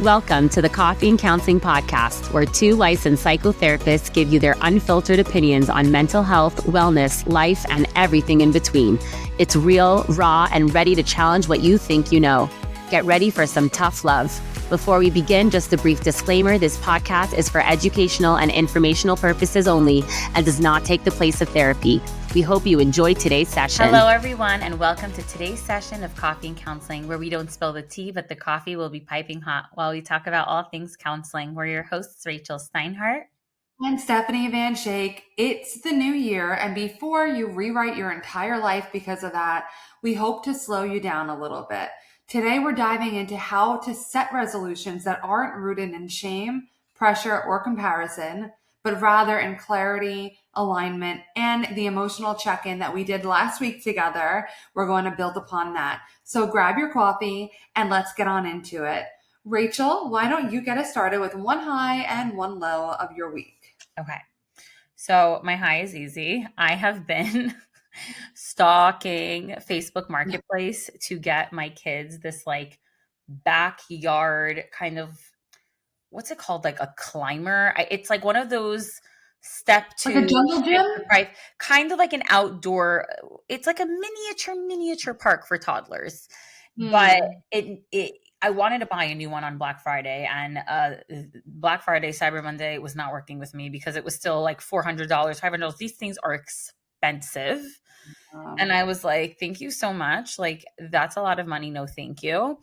Welcome to the Coffee and Counseling Podcast, where two licensed psychotherapists give you their unfiltered opinions on mental health, wellness, life, and everything in between. It's real, raw, and ready to challenge what you think you know. Get ready for some tough love. Before we begin, just a brief disclaimer, this podcast is for educational and informational purposes only and does not take the place of therapy. We hope you enjoy today's session. Hello, everyone, and welcome to today's session of Coffee and Counseling, where we don't spill the tea, but the coffee will be piping hot while we talk about all things counseling. We're your hosts, Rachel Steinhardt and Stephanie Van Schaick. It's the new year, and before you rewrite your entire life because of that, we hope to slow you down a little bit. Today, we're diving into how to set resolutions that aren't rooted in shame, pressure, or comparison, but rather in clarity, alignment, and the emotional check-in that we did last week together. We're going to build upon that. So grab your coffee and let's get on into it. Rachel, why don't you get us started with one high and one low of your week? Okay. So my high is easy. I have been stalking Facebook Marketplace to get my kids this like backyard kind of, what's it called? Like a climber. It's like one of those step to like a jungle gym, right? Kind of like an outdoor. It's like a miniature park for toddlers. But I wanted to buy a new one on Black Friday, and Black Friday, Cyber Monday was not working with me because it was still like $400, $500. These things are expensive. And I was like, thank you so much. Like, that's a lot of money. No, thank you.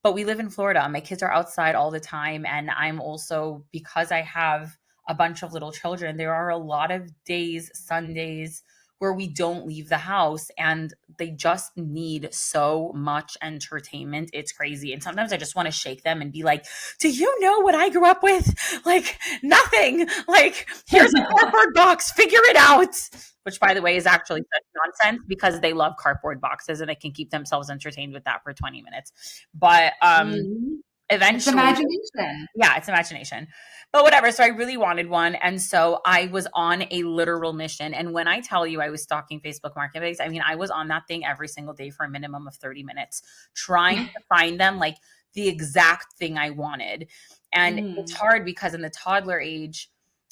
But we live in Florida. My kids are outside all the time. And I'm also, because I have a bunch of little children, there are a lot of days, Sundays, where we don't leave the house and they just need so much entertainment. It's crazy. And sometimes I just want to shake them and be like, do you know what I grew up with? Like nothing. Like, here's a cardboard box, figure it out. Which, by the way, is actually such nonsense because they love cardboard boxes and they can keep themselves entertained with that for 20 minutes. But eventually, it's imagination. Yeah, it's imagination. But whatever. So I really wanted one. And so I was on a literal mission. And when I tell you I was stalking Facebook Marketplace, I mean, I was on that thing every single day for a minimum of 30 minutes trying to find them like the exact thing I wanted. And it's hard because in the toddler age,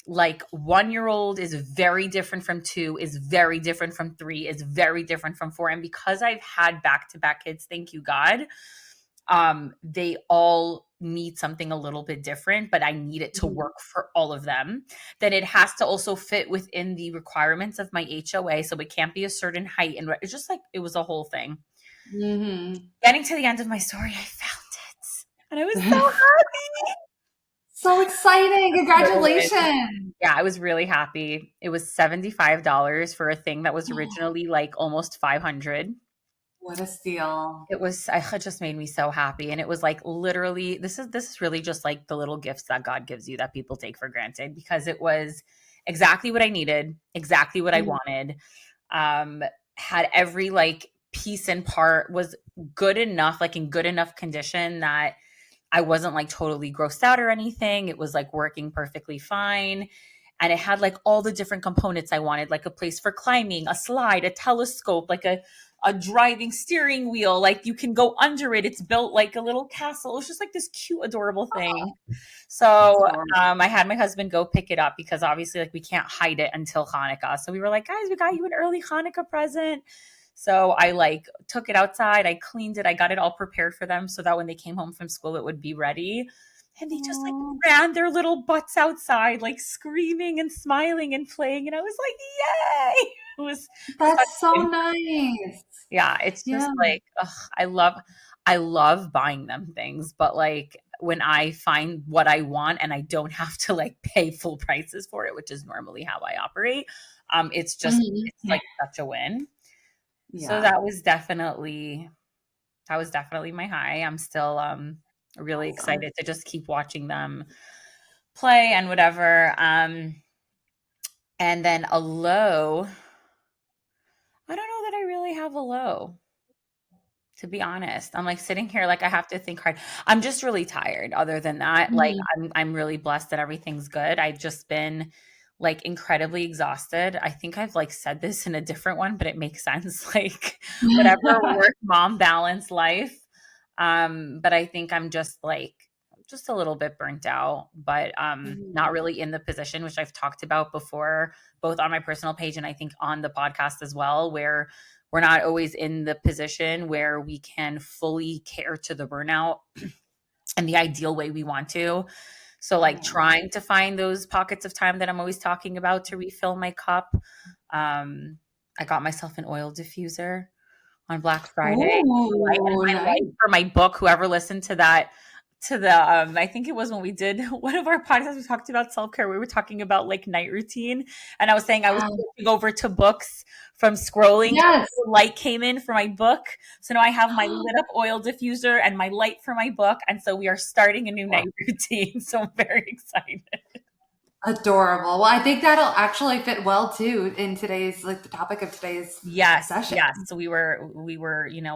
like 1-year-old is very different from 2, is very different from 3, is very different from 4. And because I've had back-to-back kids, thank you, God, they all need something a little bit different, but I need it to work for all of them. Then it has to also fit within the requirements of my HOA. So it can't be a certain height. And it's just like, it was a whole thing. Getting to the end of my story, I found it. And I was so happy. So exciting. Congratulations. Yeah, I was really happy. It was $75 for a thing that was originally like almost $500. What a steal. It just made me so happy. And it was like, literally, this is really just like the little gifts that God gives you that people take for granted, because it was exactly what I needed, exactly what I wanted. Had every like piece and part, was good enough, like in good enough condition that I wasn't like totally grossed out or anything. It was like working perfectly fine. And it had like all the different components I wanted, like a place for climbing, a slide, a telescope, like a driving steering wheel. Like you can go under it. It's built like a little castle. It was just like this cute, adorable thing. So I had my husband go pick it up because obviously like we can't hide it until Hanukkah. So we were like, guys, we got you an early Hanukkah present. So I like took it outside, I cleaned it, I got it all prepared for them so that when they came home from school, it would be ready. And they just like ran their little butts outside, like screaming and smiling and playing. And I was like, yay. That's so nice. Yeah. It's just like, I love buying them things, but like when I find what I want and I don't have to like pay full prices for it, which is normally how I operate. It's just, it's like such a win. Yeah. So that was definitely my high. I'm still really excited to just keep watching them play and whatever. And then a low, I don't know that I really have a low, to be honest. I'm like sitting here, like I have to think hard. I'm just really tired. Other than that, like I'm really blessed that everything's good. I've just been like incredibly exhausted. I think I've like said this in a different one, but it makes sense. Like whatever work, mom balance life. But I think I'm just like just a little bit burnt out, but not really in the position, which I've talked about before, both on my personal page and I think on the podcast as well, where we're not always in the position where we can fully care to the burnout and the ideal way we want to. So like trying to find those pockets of time that I'm always talking about to refill my cup. I got myself an oil diffuser on Black Friday. And Oh, my nice. life for my book, whoever listened to that, to the I think it was when we did one of our podcasts, we talked about self-care. We were talking about like night routine. And I was saying I was switching over to books from scrolling. Yes. The light came in for my book. So now I have my lit up oil diffuser and my light for my book. And so we are starting a new night routine. So I'm very excited. Adorable. Well, I think that'll actually fit well too in today's, like the topic of today's session. Yes. So we were,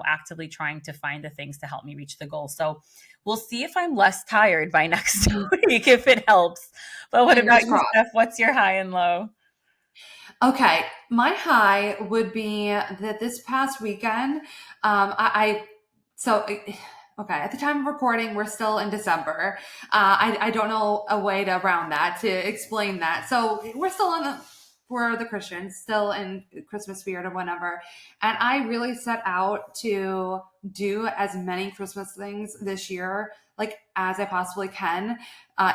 actively trying to find the things to help me reach the goal. So we'll see if I'm less tired by next week, if it helps. But what about you, Steph? What's your high and low? Okay. My high would be that this past weekend, at the time of recording, we're still in December. I don't know a way to round that to explain that. So we're still for the Christians, still in Christmas spirit or whatever. And I really set out to do as many Christmas things this year, like as I possibly can.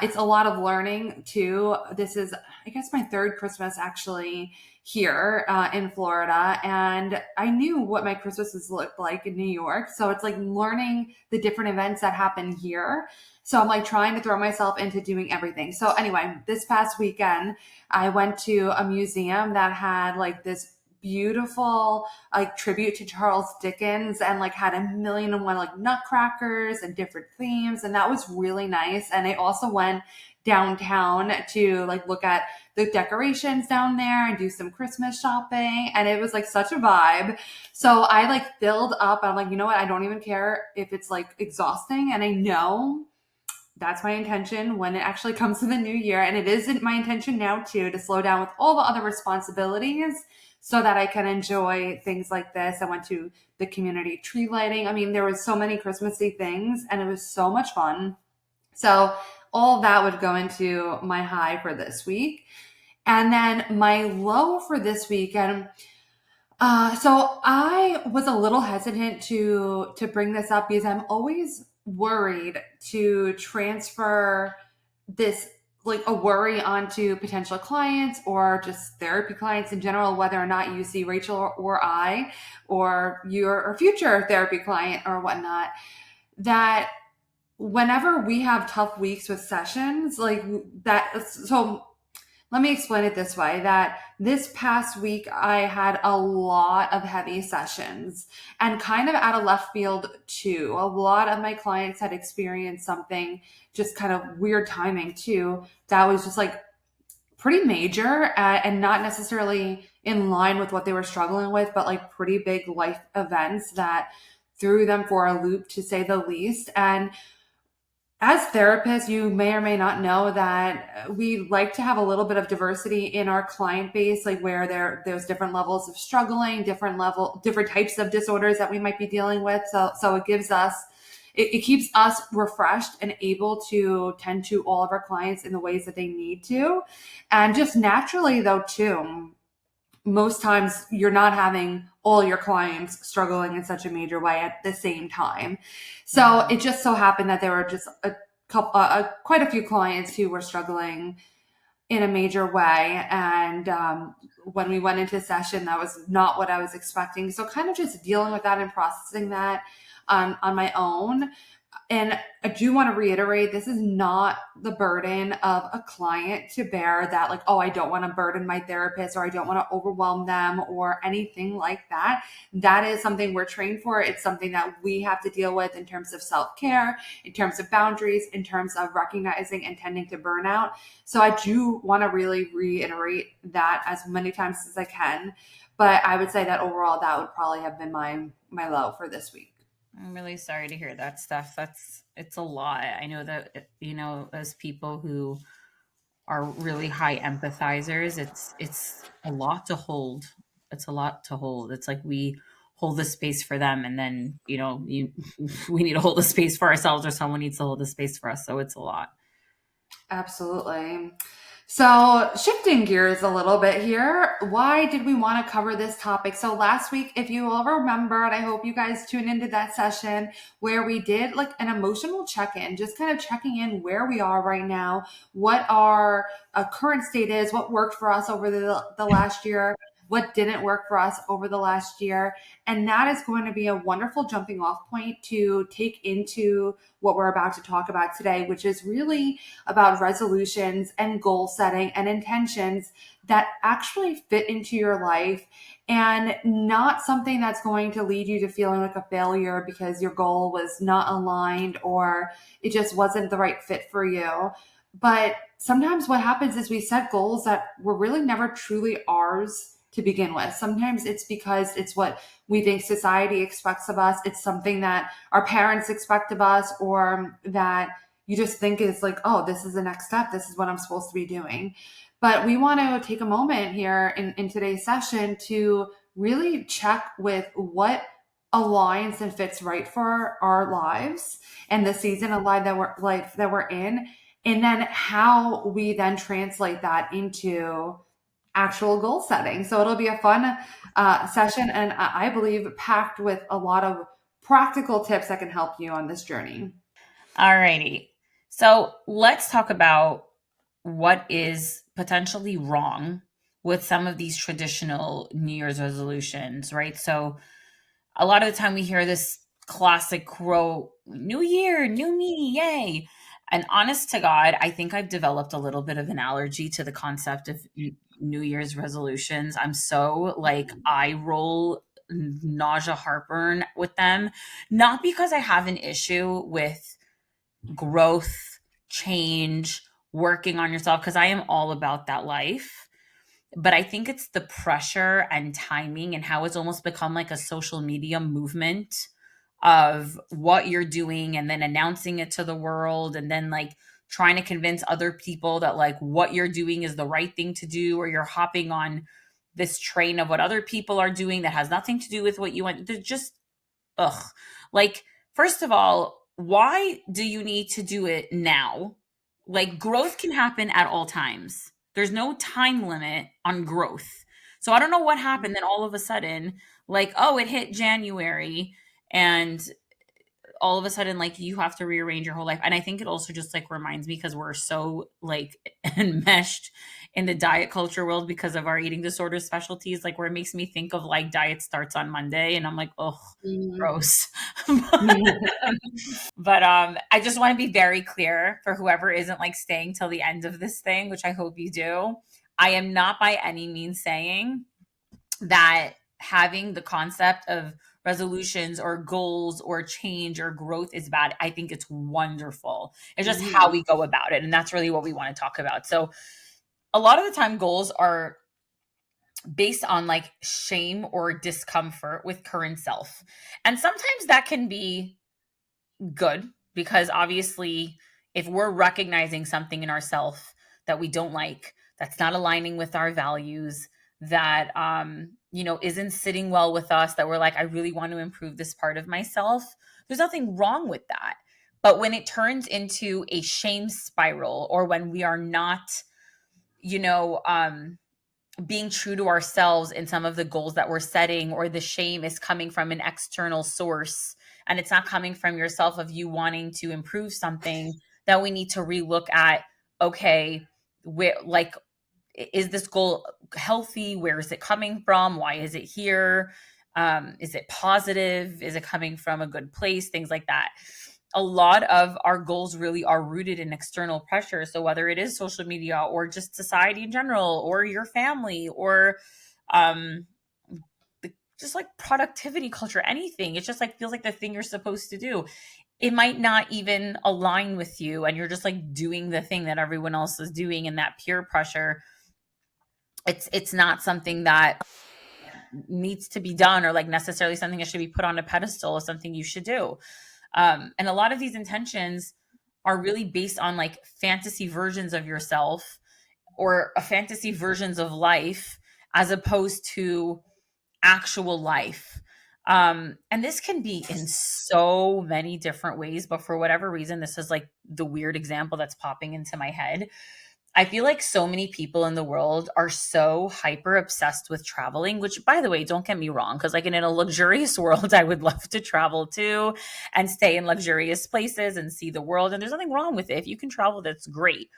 It's a lot of learning too. This is, I guess, my third Christmas actually here in Florida. And I knew what my Christmases looked like in New York. So it's like learning the different events that happen here. So I'm like trying to throw myself into doing everything. So anyway, this past weekend, I went to a museum that had like this beautiful like tribute to Charles Dickens and like had 1,000,001 like nutcrackers and different themes. And that was really nice. And I also went downtown to like look at the decorations down there and do some Christmas shopping. And it was like such a vibe. So I like filled up. I'm like, you know what? I don't even care if it's like exhausting. And I know that's my intention when it actually comes to the new year. And it isn't my intention now too, to slow down with all the other responsibilities so that I can enjoy things like this. I went to the community tree lighting. I mean, there was so many Christmassy things and it was so much fun. So all that would go into my high for this week. And then my low for this weekend. So I was a little hesitant to bring this up because I'm always worried to transfer this like a worry onto potential clients or just therapy clients in general, whether or not you see Rachel or I or your future therapy client or whatnot, that whenever we have tough weeks with sessions like that. So let me explain it this way, that this past week I had a lot of heavy sessions and kind of out of left field too. A lot of my clients had experienced something just kind of weird timing too. That was just like pretty major and not necessarily in line with what they were struggling with, but like pretty big life events that threw them for a loop to say the least. And as therapists, you may or may not know that we like to have a little bit of diversity in our client base, like where there's different levels of struggling, different types of disorders that we might be dealing with. So it gives us, it keeps us refreshed and able to tend to all of our clients in the ways that they need to. And just naturally though, too, most times you're not having all your clients struggling in such a major way at the same time. So it just so happened that there were just quite a few clients who were struggling in a major way. And when we went into session, that was not what I was expecting. So kind of just dealing with that and processing that on my own. And I do want to reiterate, this is not the burden of a client to bear, that like, oh, I don't want to burden my therapist or I don't want to overwhelm them or anything like that. That is something we're trained for. It's something that we have to deal with in terms of self-care, in terms of boundaries, in terms of recognizing and tending to burnout. So I do want to really reiterate that as many times as I can. But I would say that overall, that would probably have been my low for this week. I'm really sorry to hear that stuff. It's a lot. I know that, as people who are really high empathizers, it's a lot to hold. It's a lot to hold. It's like we hold the space for them. And then, we need to hold the space for ourselves, or someone needs to hold the space for us. So it's a lot. Absolutely. So shifting gears a little bit here, why did we want to cover this topic? So last week, if you all remember, and I hope you guys tuned into that session where we did like an emotional check-in, just kind of checking in where we are right now, what our current state is, what worked for us over the last year, what didn't work for us over the last year. And that is going to be a wonderful jumping off point to take into what we're about to talk about today, which is really about resolutions and goal setting and intentions that actually fit into your life, and not something that's going to lead you to feeling like a failure because your goal was not aligned or it just wasn't the right fit for you. But sometimes what happens is we set goals that were really never truly ours to begin with. Sometimes it's because it's what we think society expects of us. It's something that our parents expect of us, or that you just think is like, oh, this is the next step. This is what I'm supposed to be doing. But we want to take a moment here in today's session to really check with what aligns and fits right for our lives and the season of life that we're in, and then how we then translate that into actual goal setting. So it'll be a fun session, and I believe packed with a lot of practical tips that can help you on this journey. All righty. So let's talk about what is potentially wrong with some of these traditional New Year's resolutions, right? So a lot of the time we hear this classic quote, "New year, new me, yay." And honest to God, I think I've developed a little bit of an allergy to the concept of New Year's resolutions. I'm so like eye roll, nausea, heartburn with them. Not because I have an issue with growth, change, working on yourself, because I am all about that life. But I think it's the pressure and timing and how it's almost become like a social media movement of what you're doing and then announcing it to the world, and then like trying to convince other people that like what you're doing is the right thing to do, or you're hopping on this train of what other people are doing that has nothing to do with what you want. They're just, ugh. Like, first of all, why do you need to do it now? Like, growth can happen at all times. There's no time limit on growth. So I don't know what happened. Then all of a sudden, like, oh, it hit January, and all of a sudden, like, you have to rearrange your whole life. And I think it also just like reminds me, because we're so like enmeshed in the diet culture world because of our eating disorder specialties, like where it makes me think of like diet starts on Monday, and I'm like, oh, gross. But I just want to be very clear for whoever isn't like staying till the end of this thing, which I hope you do. I am not by any means saying that having the concept of resolutions or goals or change or growth is bad. I think it's wonderful. It's just how we go about it. And that's really what we want to talk about. So a lot of the time goals are based on like shame or discomfort with current self. And sometimes that can be good, because obviously if we're recognizing something in ourselves that we don't like, that's not aligning with our values, that isn't sitting well with us, that we're like, I really want to improve this part of myself, there's nothing wrong with that. But when it turns into a shame spiral, or when we are not being true to ourselves in some of the goals that we're setting, or the shame is coming from an external source and it's not coming from yourself of you wanting to improve something, that we need to relook at, okay, where, like, is this goal healthy? Where is it coming from? Why is it here? Is it positive? Is it coming from a good place? Things like that. A lot of our goals really are rooted in external pressure. So whether it is social media or just society in general, or your family, or just like productivity culture, anything, it just like feels like the thing you're supposed to do. It might not even align with you, and you're just like doing the thing that everyone else is doing, and that peer pressure, it's not something that needs to be done, or like necessarily something that should be put on a pedestal, or something you should do. And a lot of these intentions are really based on like fantasy versions of yourself, or fantasy versions of life, as opposed to actual life. And this can be in so many different ways, but for whatever reason, this is like the weird example that's popping into my head. I feel like so many people in the world are so hyper obsessed with traveling, which, by the way, don't get me wrong, because like in a luxurious world, I would love to travel too and stay in luxurious places and see the world. And there's nothing wrong with it. If you can travel, that's great.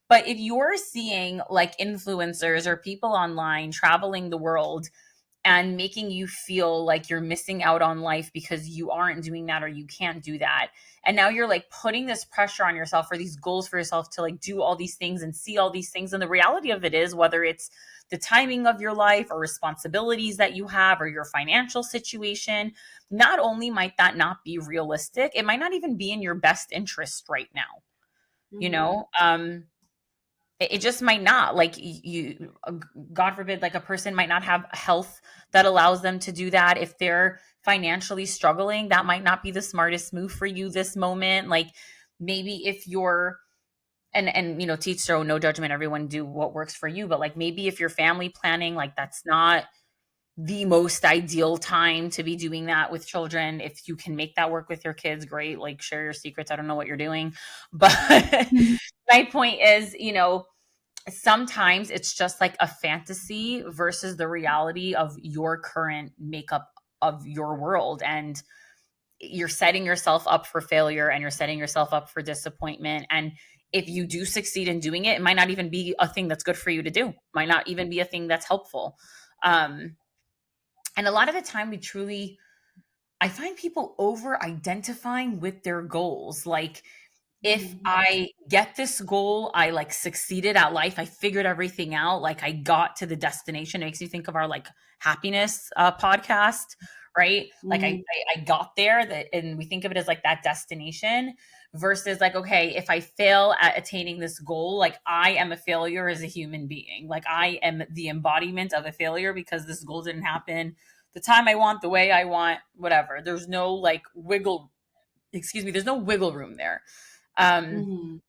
But if you're seeing like influencers or people online traveling the world and making you feel like you're missing out on life because you aren't doing that or you can't do that. And now you're like putting this pressure on yourself for these goals for yourself to like do all these things and see all these things. And the reality of it is, whether it's the timing of your life or responsibilities that you have or your financial situation, not only might that not be realistic, it might not even be in your best interest right now. You know, it just might not, like, you, god forbid, like a person might not have health that allows them to do that. If they're financially struggling, that might not be the smartest move for you this moment. Like, maybe if you're, and you know, teach their own, no judgment, everyone do what works for you, but like maybe if you're family planning, like that's not the most ideal time to be doing that with children. If you can make that work with your kids, great, like share your secrets. I don't know what you're doing, but my point is, you know, sometimes it's just like a fantasy versus the reality of your current makeup of your world. And you're setting yourself up for failure and you're setting yourself up for disappointment. And if you do succeed in doing it, it might not even be a thing that's good for you to do, might not even be a thing that's helpful. And a lot of the time I find people over identifying with their goals. Like, if I get this goal, I like succeeded at life, I figured everything out, like I got to the destination. It makes me think of our like happiness podcast, right? Like I got there, that, and we think of it as like that destination versus like, okay, if I fail at attaining this goal, like I am a failure as a human being. Like I am the embodiment of a failure because this goal didn't happen the time I want, the way I want, whatever. There's no like there's no wiggle room there. And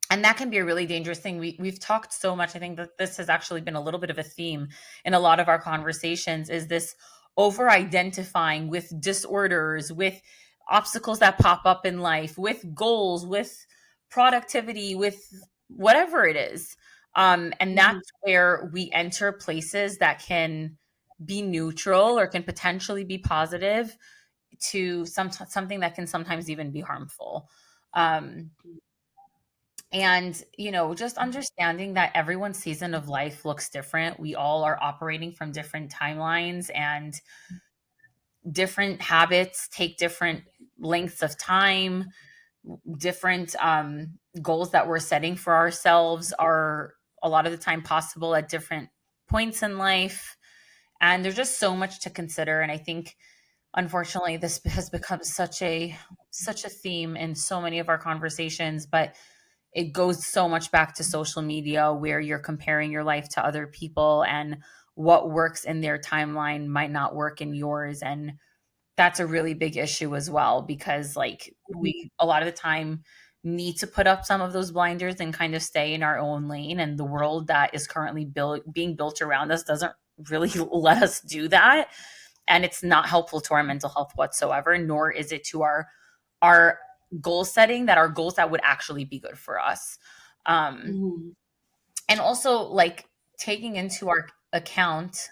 that can be a really dangerous thing. We've talked so much. I think that this has actually been a little bit of a theme in a lot of our conversations, is this over identifying with disorders, with obstacles that pop up in life, with goals, with productivity, with whatever it is. And that's where we enter places that can be neutral or can potentially be positive to something that can sometimes even be harmful. And, you know, just understanding that everyone's season of life looks different. We all are operating from different timelines, and different habits take different lengths of time. Different goals that we're setting for ourselves are a lot of the time possible at different points in life. And there's just so much to consider. And I think, unfortunately, this has become such a theme in so many of our conversations, but it goes so much back to social media, where you're comparing your life to other people, and what works in their timeline might not work in yours. And that's a really big issue as well, because like we a lot of the time need to put up some of those blinders and kind of stay in our own lane. And the world that is currently being built around us doesn't really let us do that. And it's not helpful to our mental health whatsoever, nor is it to our goal setting, that are goals that would actually be good for us. And also, like, taking into our account,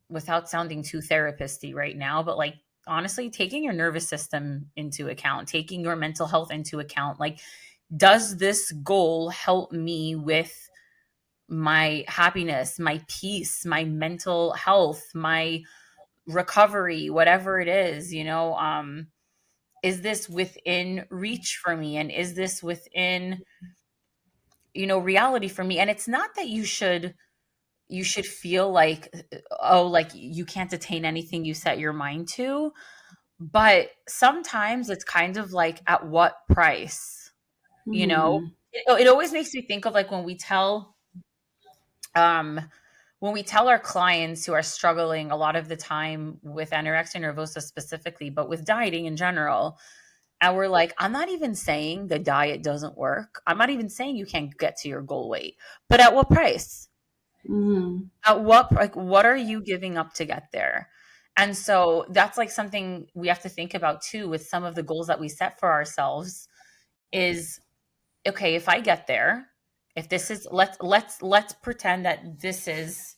without sounding too therapist-y right now, but like honestly, taking your nervous system into account, taking your mental health into account. Like, does this goal help me with my happiness, my peace, my mental health, my recovery, whatever it is, you know? Is this within reach for me? And is this within, you know, reality for me? And it's not that you should feel like, oh, like you can't attain anything you set your mind to. But sometimes it's kind of like, at what price, you know? It always makes me think of like um, when we tell our clients who are struggling a lot of the time with anorexia nervosa specifically, but with dieting in general, and we're like, I'm not even saying the diet doesn't work. I'm not even saying you can't get to your goal weight, but at what price? At what, like, what are you giving up to get there? And so that's like something we have to think about too with some of the goals that we set for ourselves is, okay, if I get there, if this is, let's pretend that this is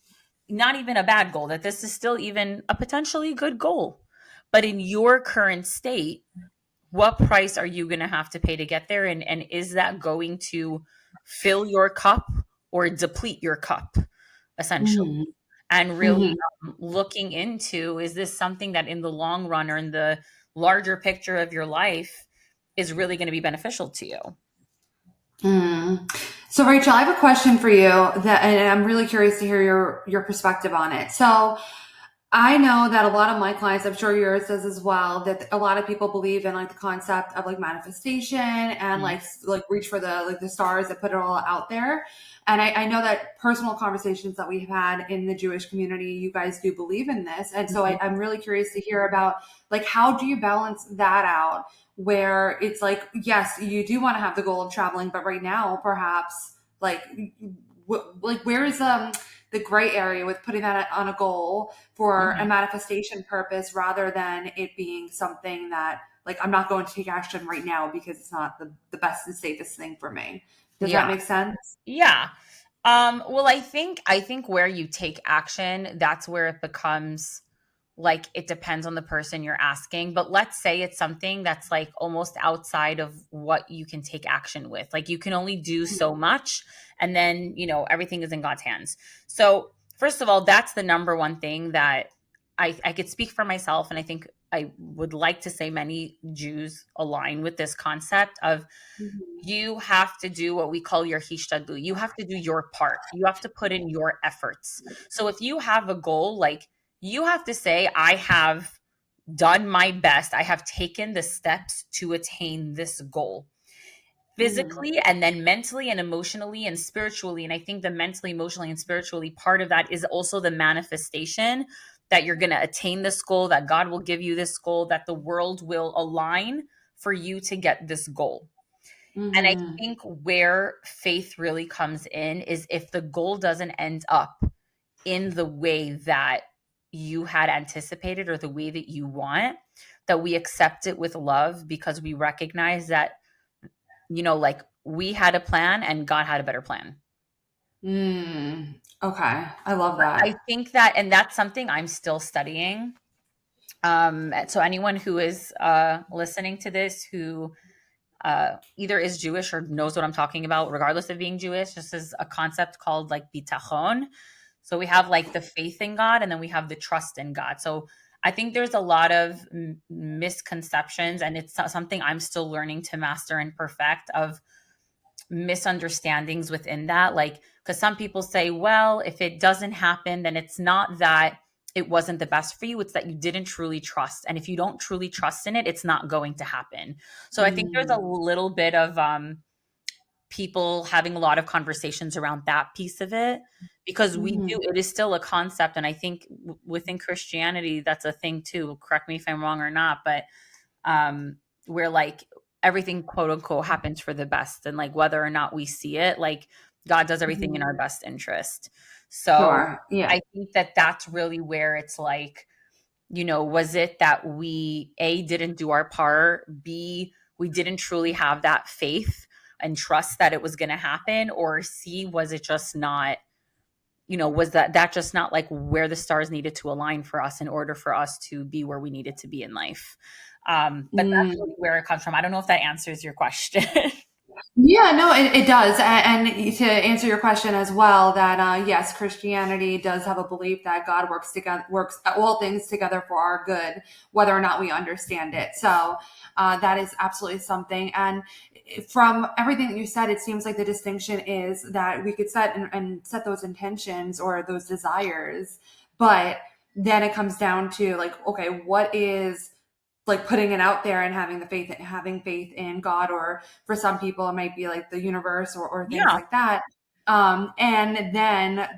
not even a bad goal, that this is still even a potentially good goal. But in your current state, what price are you going to have to pay to get there? And is that going to fill your cup or deplete your cup, essentially? Mm-hmm. And really Mm-hmm. looking into, is this something that in the long run or in the larger picture of your life is really going to be beneficial to you? So Rachel, I have a question for you that, and I'm really curious to hear your perspective on it. So I know that a lot of my clients, I'm sure yours does as well, that a lot of people believe in like the concept of like manifestation and like reach for the stars that put it all out there. And I know that personal conversations that we've had in the Jewish community, you guys do believe in this. And so I'm really curious to hear about like, how do you balance that out where it's like, yes, you do want to have the goal of traveling, but right now perhaps like, where is, the gray area with putting that on a goal for a manifestation purpose rather than it being something that like I'm not going to take action right now because it's not the best and safest thing for me. Does that make sense? Yeah. Well, I think where you take action, that's where it becomes like it depends on the person you're asking. But let's say it's something that's like almost outside of what you can take action with. Like you can only do so much, and then, everything is in God's hands. So, first of all, that's the number one thing that I could speak for myself, and I think I would like to say many Jews align with this concept of you have to do what we call your hishtadlu. You have to do your part. You have to put in your efforts. So if you have a goal, like you have to say, I have done my best. I have taken the steps to attain this goal physically and then mentally and emotionally and spiritually. And I think the mentally, emotionally, and spiritually part of that is also the manifestation that you're going to attain this goal, that God will give you this goal, that the world will align for you to get this goal. And I think where faith really comes in is if the goal doesn't end up in the way that you had anticipated or the way that you want, that we accept it with love because we recognize that, like we had a plan and God had a better plan. Okay. I love that. I think that, and that's something I'm still studying. So anyone who is listening to this who either is Jewish or knows what I'm talking about, regardless of being Jewish, this is a concept called like bitachon. So we have like the faith in God and then we have the trust in God. So I think there's a lot of misconceptions, and it's something I'm still learning to master and perfect, of misunderstandings within that. Like, because some people say, well, if it doesn't happen, then it's not that it wasn't the best for you, it's that you didn't truly trust. And if you don't truly trust in it, it's not going to happen. So I think there's a little bit of people having a lot of conversations around that piece of it, because it is still a concept. And I think within Christianity, that's a thing too. Correct me if I'm wrong or not, but where like everything quote unquote happens for the best, and like whether or not we see it, like God does everything in our best interest. So Sure. Yeah. I think that that's really where it's like, was it that we didn't do our part, B, we didn't truly have that faith and trust that it was going to happen, or C, was it just not, was that just not like where the stars needed to align for us in order for us to be where we needed to be in life? But that's really where it comes from. I don't know if that answers your question. Yeah, no, it does. And to answer your question as well, that yes, Christianity does have a belief that God works all things together for our good, whether or not we understand it. So that is absolutely something. And from everything that you said, it seems like the distinction is that we could set and set those intentions or those desires, but then it comes down to like, okay, what is like putting it out there and having faith in God, or for some people it might be like the universe or things like that. And then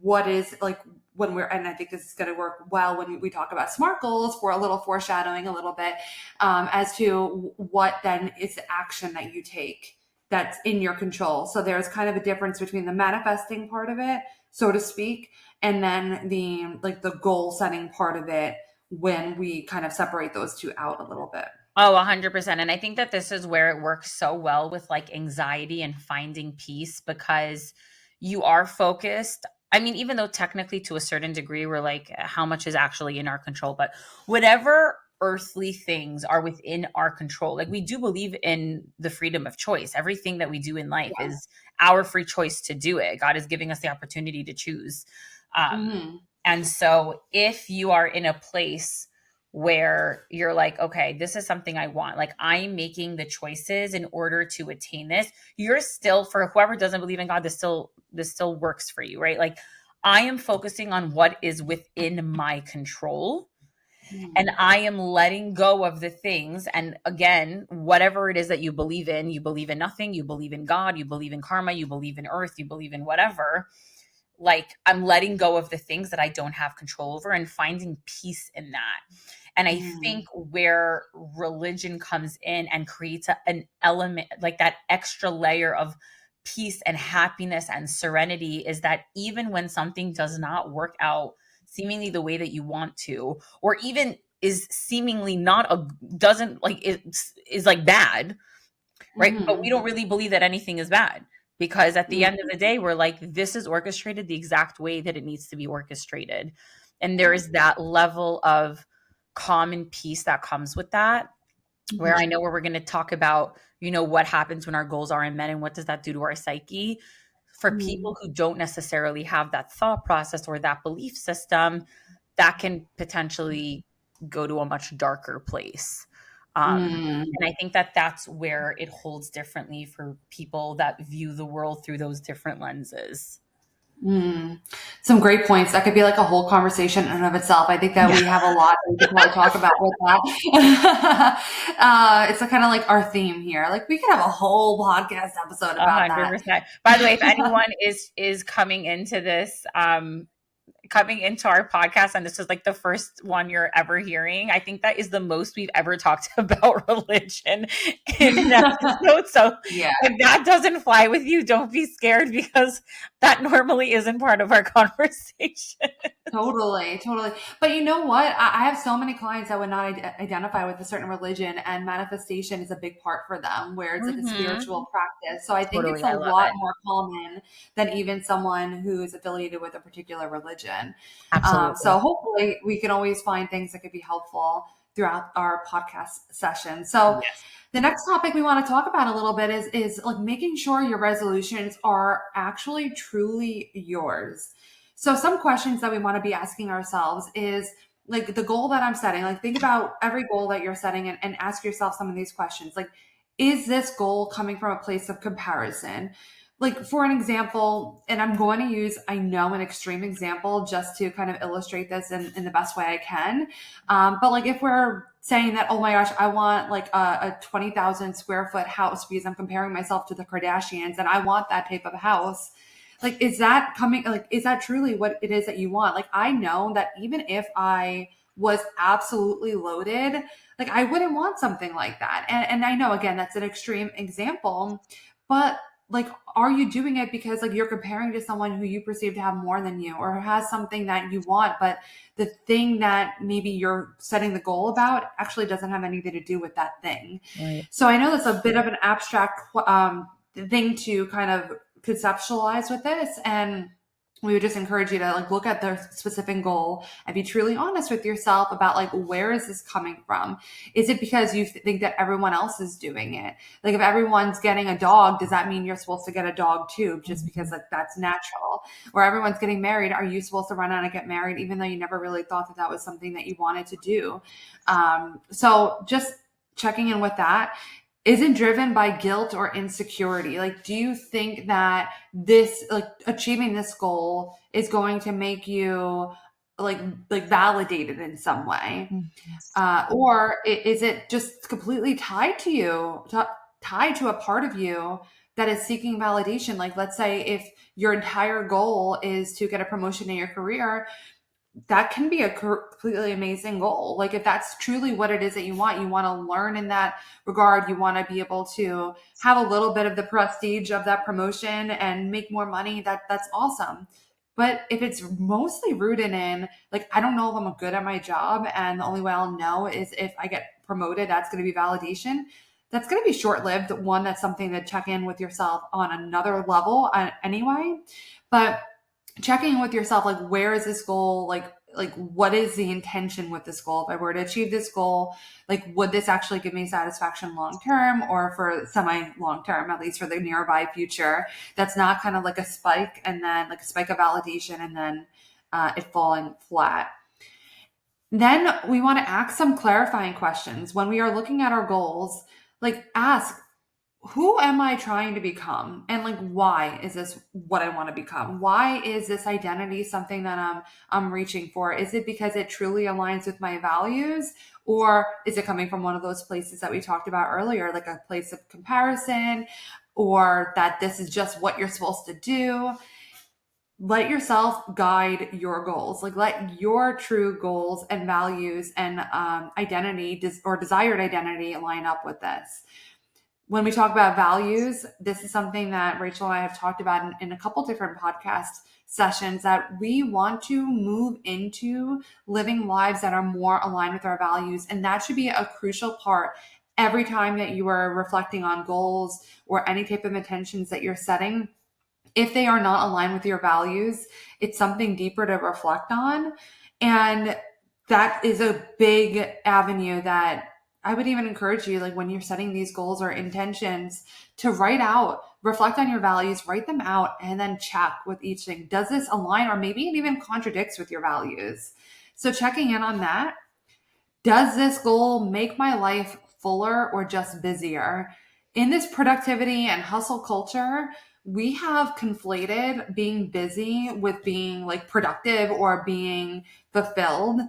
what is like when and I think this is going to work well when we talk about SMART goals, for a little foreshadowing a little bit, as to what then is the action that you take that's in your control. So there's kind of a difference between the manifesting part of it, so to speak, and then the goal setting part of it, when we kind of separate those two out a little bit. Oh, 100%. And I think that this is where it works so well with like anxiety and finding peace, because you are focused. I mean, even though technically to a certain degree, we're like, how much is actually in our control? But whatever earthly things are within our control, like we do believe in the freedom of choice. Everything that we do in life is our free choice to do it. God is giving us the opportunity to choose. And so if you are in a place where you're like, okay, this is something I want, like I'm making the choices in order to attain this, you're still, for whoever doesn't believe in God, this still works for you, right? Like I am focusing on what is within my control. And I am letting go of the things. And again, whatever it is that you believe in nothing, you believe in God, you believe in karma, you believe in earth, you believe in whatever. Like I'm letting go of the things that I don't have control over and finding peace in that. And I think where religion comes in and creates an element, like that extra layer of peace and happiness and serenity, is that even when something does not work out seemingly the way that you want to, or even is seemingly doesn't like, is like bad, right? But we don't really believe that anything is bad, because at the end of the day, we're like, this is orchestrated the exact way that it needs to be orchestrated. And there is that level of calm and peace that comes with that, where I know where we're going to talk about, what happens when our goals aren't met and what does that do to our psyche. For people who don't necessarily have that thought process or that belief system, that can potentially go to a much darker place. And I think that that's where it holds differently for people that view the world through those different lenses. Some great points. That could be like a whole conversation in and of itself. I think that we have a lot that we could probably talk about with that. It's kind of like our theme here. Like we could have a whole podcast episode about 100%. That. By the way, if anyone is coming into this, coming into our podcast, and this is like the first one you're ever hearing, I think that is the most we've ever talked about religion in an episode. So if that doesn't fly with you, don't be scared, because that normally isn't part of our conversation. Totally. But you know what? I have so many clients that would not identify with a certain religion, and manifestation is a big part for them, where it's like a spiritual practice. So I think it's a lot more common than even someone who is affiliated with a particular religion. Absolutely. So hopefully we can always find things that could be helpful throughout our podcast session. So the next topic we want to talk about a little bit is like making sure your resolutions are actually truly yours. So some questions that we want to be asking ourselves is like the goal that I'm setting. Like think about every goal that you're setting and ask yourself some of these questions. Like, is this goal coming from a place of comparison? Like for an example, and I'm going to use, I know, an extreme example just to kind of illustrate this in the best way I can. But like if we're saying that, oh my gosh, I want like a 20,000 square foot house because I'm comparing myself to the Kardashians and I want that type of house. Like, is that truly what it is that you want? Like, I know that even if I was absolutely loaded, like I wouldn't want something like that. And I know, again, that's an extreme example, but like, are you doing it because like you're comparing to someone who you perceive to have more than you or has something that you want, but the thing that maybe you're setting the goal about actually doesn't have anything to do with that thing. Right. So I know that's a bit of an abstract thing to kind of conceptualize with this, and we would just encourage you to like look at the specific goal and be truly honest with yourself about like, where is this coming from? Is it because you think that everyone else is doing it? Like if everyone's getting a dog, does that mean you're supposed to get a dog too, just because like that's natural? Or everyone's getting married, are you supposed to run out and get married even though you never really thought that that was something that you wanted to do? So just checking in with that. Is it driven by guilt or insecurity? Like, do you think that this, like achieving this goal is going to make you like validated in some way? Or is it just completely tied to you, tied to a part of you that is seeking validation? Like, let's say if your entire goal is to get a promotion in your career, that can be a completely amazing goal. Like if that's truly what it is that you want to learn in that regard, you want to be able to have a little bit of the prestige of that promotion and make more money. That's awesome. But if it's mostly rooted in, like, I don't know if I'm good at my job, and the only way I'll know is if I get promoted, that's going to be validation. That's going to be short lived. One, that's something to check in with yourself on another level anyway. But checking with yourself, like, where is this goal? Like what is the intention with this goal? If I were to achieve this goal, like, would this actually give me satisfaction long term, or for semi long term, at least for the nearby future? That's not kind of like a spike and then like a spike of validation and then it falling flat. Then we want to ask some clarifying questions when we are looking at our goals. Like, ask, who am I trying to become? And like, why is this what I want to become? Why is this identity something that I'm reaching for? Is it because it truly aligns with my values? Or is it coming from one of those places that we talked about earlier, like a place of comparison, or that this is just what you're supposed to do? Let yourself guide your goals. Like, let your true goals and values and identity or desired identity line up with this. When we talk about values, this is something that Rachel and I have talked about in a couple different podcast sessions, that we want to move into living lives that are more aligned with our values. And that should be a crucial part every time that you are reflecting on goals or any type of intentions that you're setting. If they are not aligned with your values, it's something deeper to reflect on. And that is a big avenue that I would even encourage you, like, when you're setting these goals or intentions, to write out, reflect on your values, write them out, and then check with each thing. Does this align, or maybe it even contradicts with your values? So checking in on that. Does this goal make my life fuller or just busier? In this productivity and hustle culture, we have conflated being busy with being like productive or being fulfilled.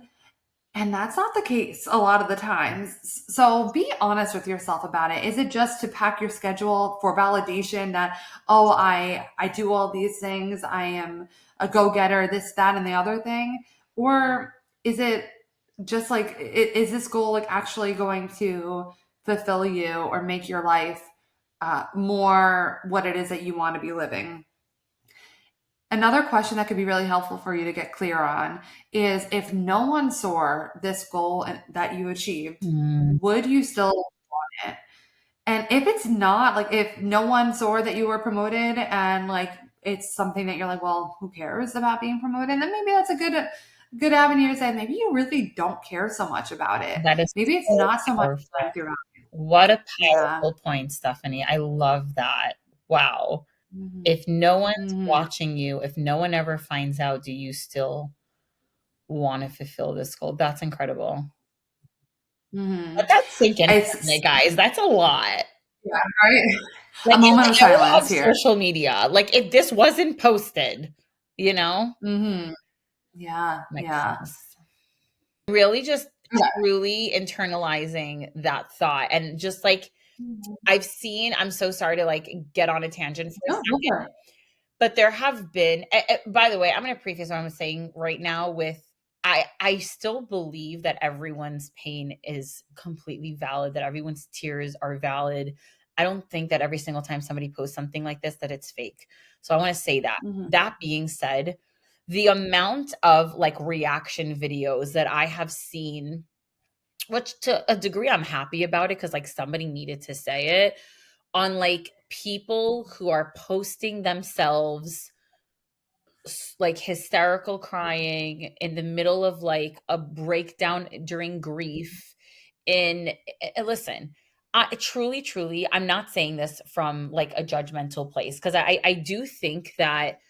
And that's not the case a lot of the times. So be honest with yourself about it. Is it just to pack your schedule for validation that, oh, I do all these things, I am a go-getter, this, that, and the other thing? Or is it just like, is this goal like actually going to fulfill you or make your life more what it is that you want to be living? Another question that could be really helpful for you to get clear on is, if no one saw this goal that you achieved, would you still want it? And if it's not, like, if no one saw that you were promoted and like it's something that you're like, well, who cares about being promoted? Then maybe that's a good avenue to say, maybe you really don't care so much about it. That is Maybe it's so not so much powerful. aligned with your values. What a Yeah. powerful point, Stephanie. I love that. Wow. Mhm. If no one's Mhm. watching you, if no one ever finds out, do you still want to fulfill this goal? That's incredible. Let Mhm. that sink in for a It's, minute, guys. That's a lot. yeah, right. A Like, in moment of the era of silence here. social media, like, if this wasn't posted, you know? Mhm. Yeah. My Yeah. goodness. Really just Yeah. truly internalizing that thought, and just like, Mhm. I'm so sorry to like get on a tangent for a No, go for second, it. but there have been, by the way, I'm going to preface what I'm saying right now with, I still believe that everyone's pain is completely valid, that everyone's tears are valid. I don't think that every single time somebody posts something like this that it's fake. So I want to say that. Mhm. That being said, the amount of like reaction videos that I have seen, which to a degree I'm happy about it, because like somebody needed to say it, on like people who are posting themselves like hysterical crying in the middle of like a breakdown during grief. In listen, I truly, I'm not saying this from like a judgmental place, because I do think that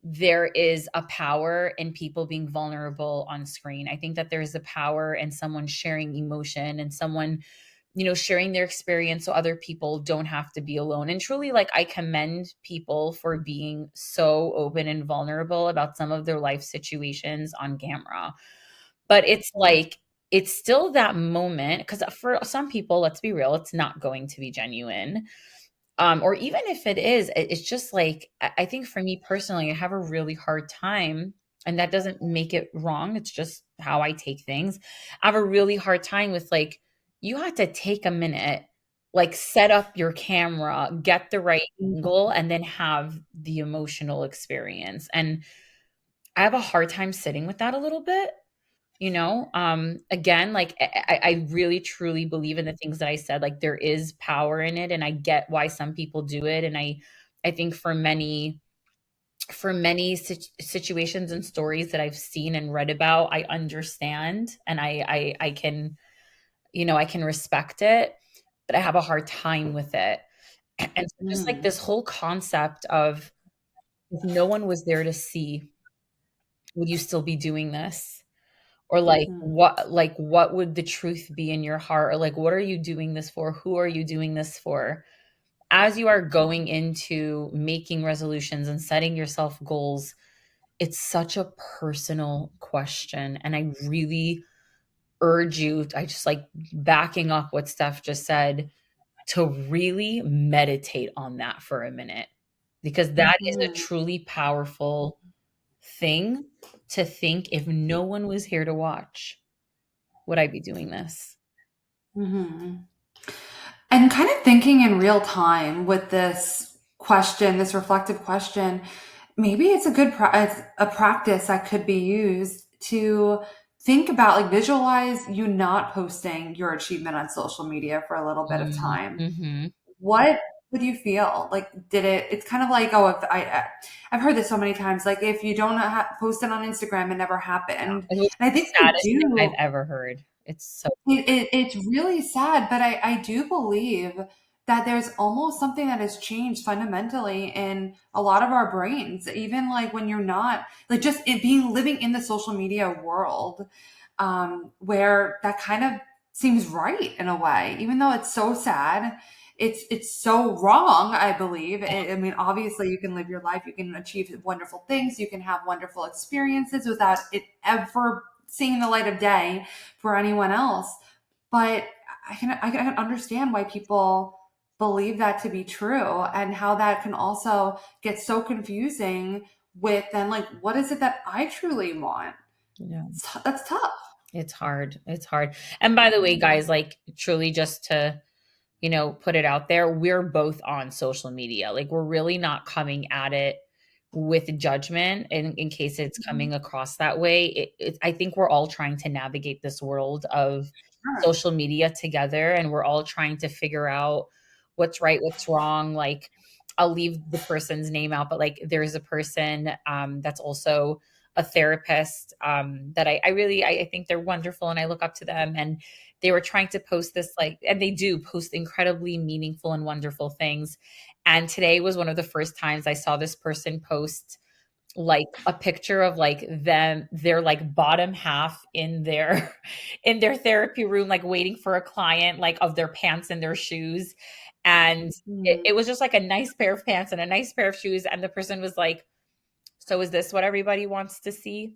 there is a power in people being vulnerable on screen. I think that there is a power in someone sharing emotion and someone, sharing their experience so other people don't have to be alone. And truly, like, I commend people for being so open and vulnerable about some of their life situations on camera. But it's like, it's still that moment, because for some people, let's be real, it's not going to be genuine. Or even if it is, it's just like, I think for me personally, I have a really hard time, and that doesn't make it wrong. It's just how I take things. I have a really hard time with like, you have to take a minute, like set up your camera, get the right angle, and then have the emotional experience. And I have a hard time sitting with that a little bit. Again, like I really truly believe in the things that I said. Like there is power in it, and I get why some people do it. And I think for many situations and stories that I've seen and read about, I understand, and I can, I can respect it, but I have a hard time with it. And so just like Mm. this whole concept of, if no one was there to see, would you still be doing this? Or Mhm. like what would the truth be in your heart? Or like what are you doing this for? Who are you doing this for? As you are going into making resolutions and setting yourself goals, it's such a personal question. And I really urge you, I just like backing up what Steph just said, to really meditate on that for a minute, because that is a Mhm. truly powerful thing to think, if no one was here to watch, would I be doing this? Mhm. And kind of thinking in real time with this question, this reflective question, maybe it's it's a practice that could be used to think about, like, visualize you not posting your achievement on social media for a little bit of time. Mhm. What would you feel? Like, it's kind of like, oh, if I've heard this so many times, like, if you don't post it on Instagram, it never happened. It was And I the think we saddest thing I've do. ever heard. It's so It's really sad, but I do believe that there's almost something that has changed fundamentally in a lot of our brains. Even like when you're not, like, just it being living in the social media world, where that kind of seems right in a way, even though it's so sad. It's so wrong, I believe. I mean, obviously, you can live your life, you can achieve wonderful things, you can have wonderful experiences without it ever seeing the light of day for anyone else. But I can understand why people believe that to be true, and how that can also get so confusing with, then, like, what is it that I truly want? yeah. That's tough. It's hard. It's hard. And by the way, guys, like truly just to, put it out there, we're both on social media. Like we're really not coming at it with judgment in case it's Mhm. coming across that way. I think we're all trying to navigate this world of Sure. social media together, and we're all trying to figure out what's right, what's wrong. Like I'll leave the person's name out, but like there's a person that's also a therapist that I really I think they're wonderful and I look up to them, and they were trying to post this, like, and they do post incredibly meaningful and wonderful things. And today was one of the first times I saw this person post like a picture of like their like bottom half in their in their therapy room, like waiting for a client, like of their pants and their shoes. And it, Mhm. it was just like a nice pair of pants and a nice pair of shoes. And the person was like, so is this what everybody wants to see?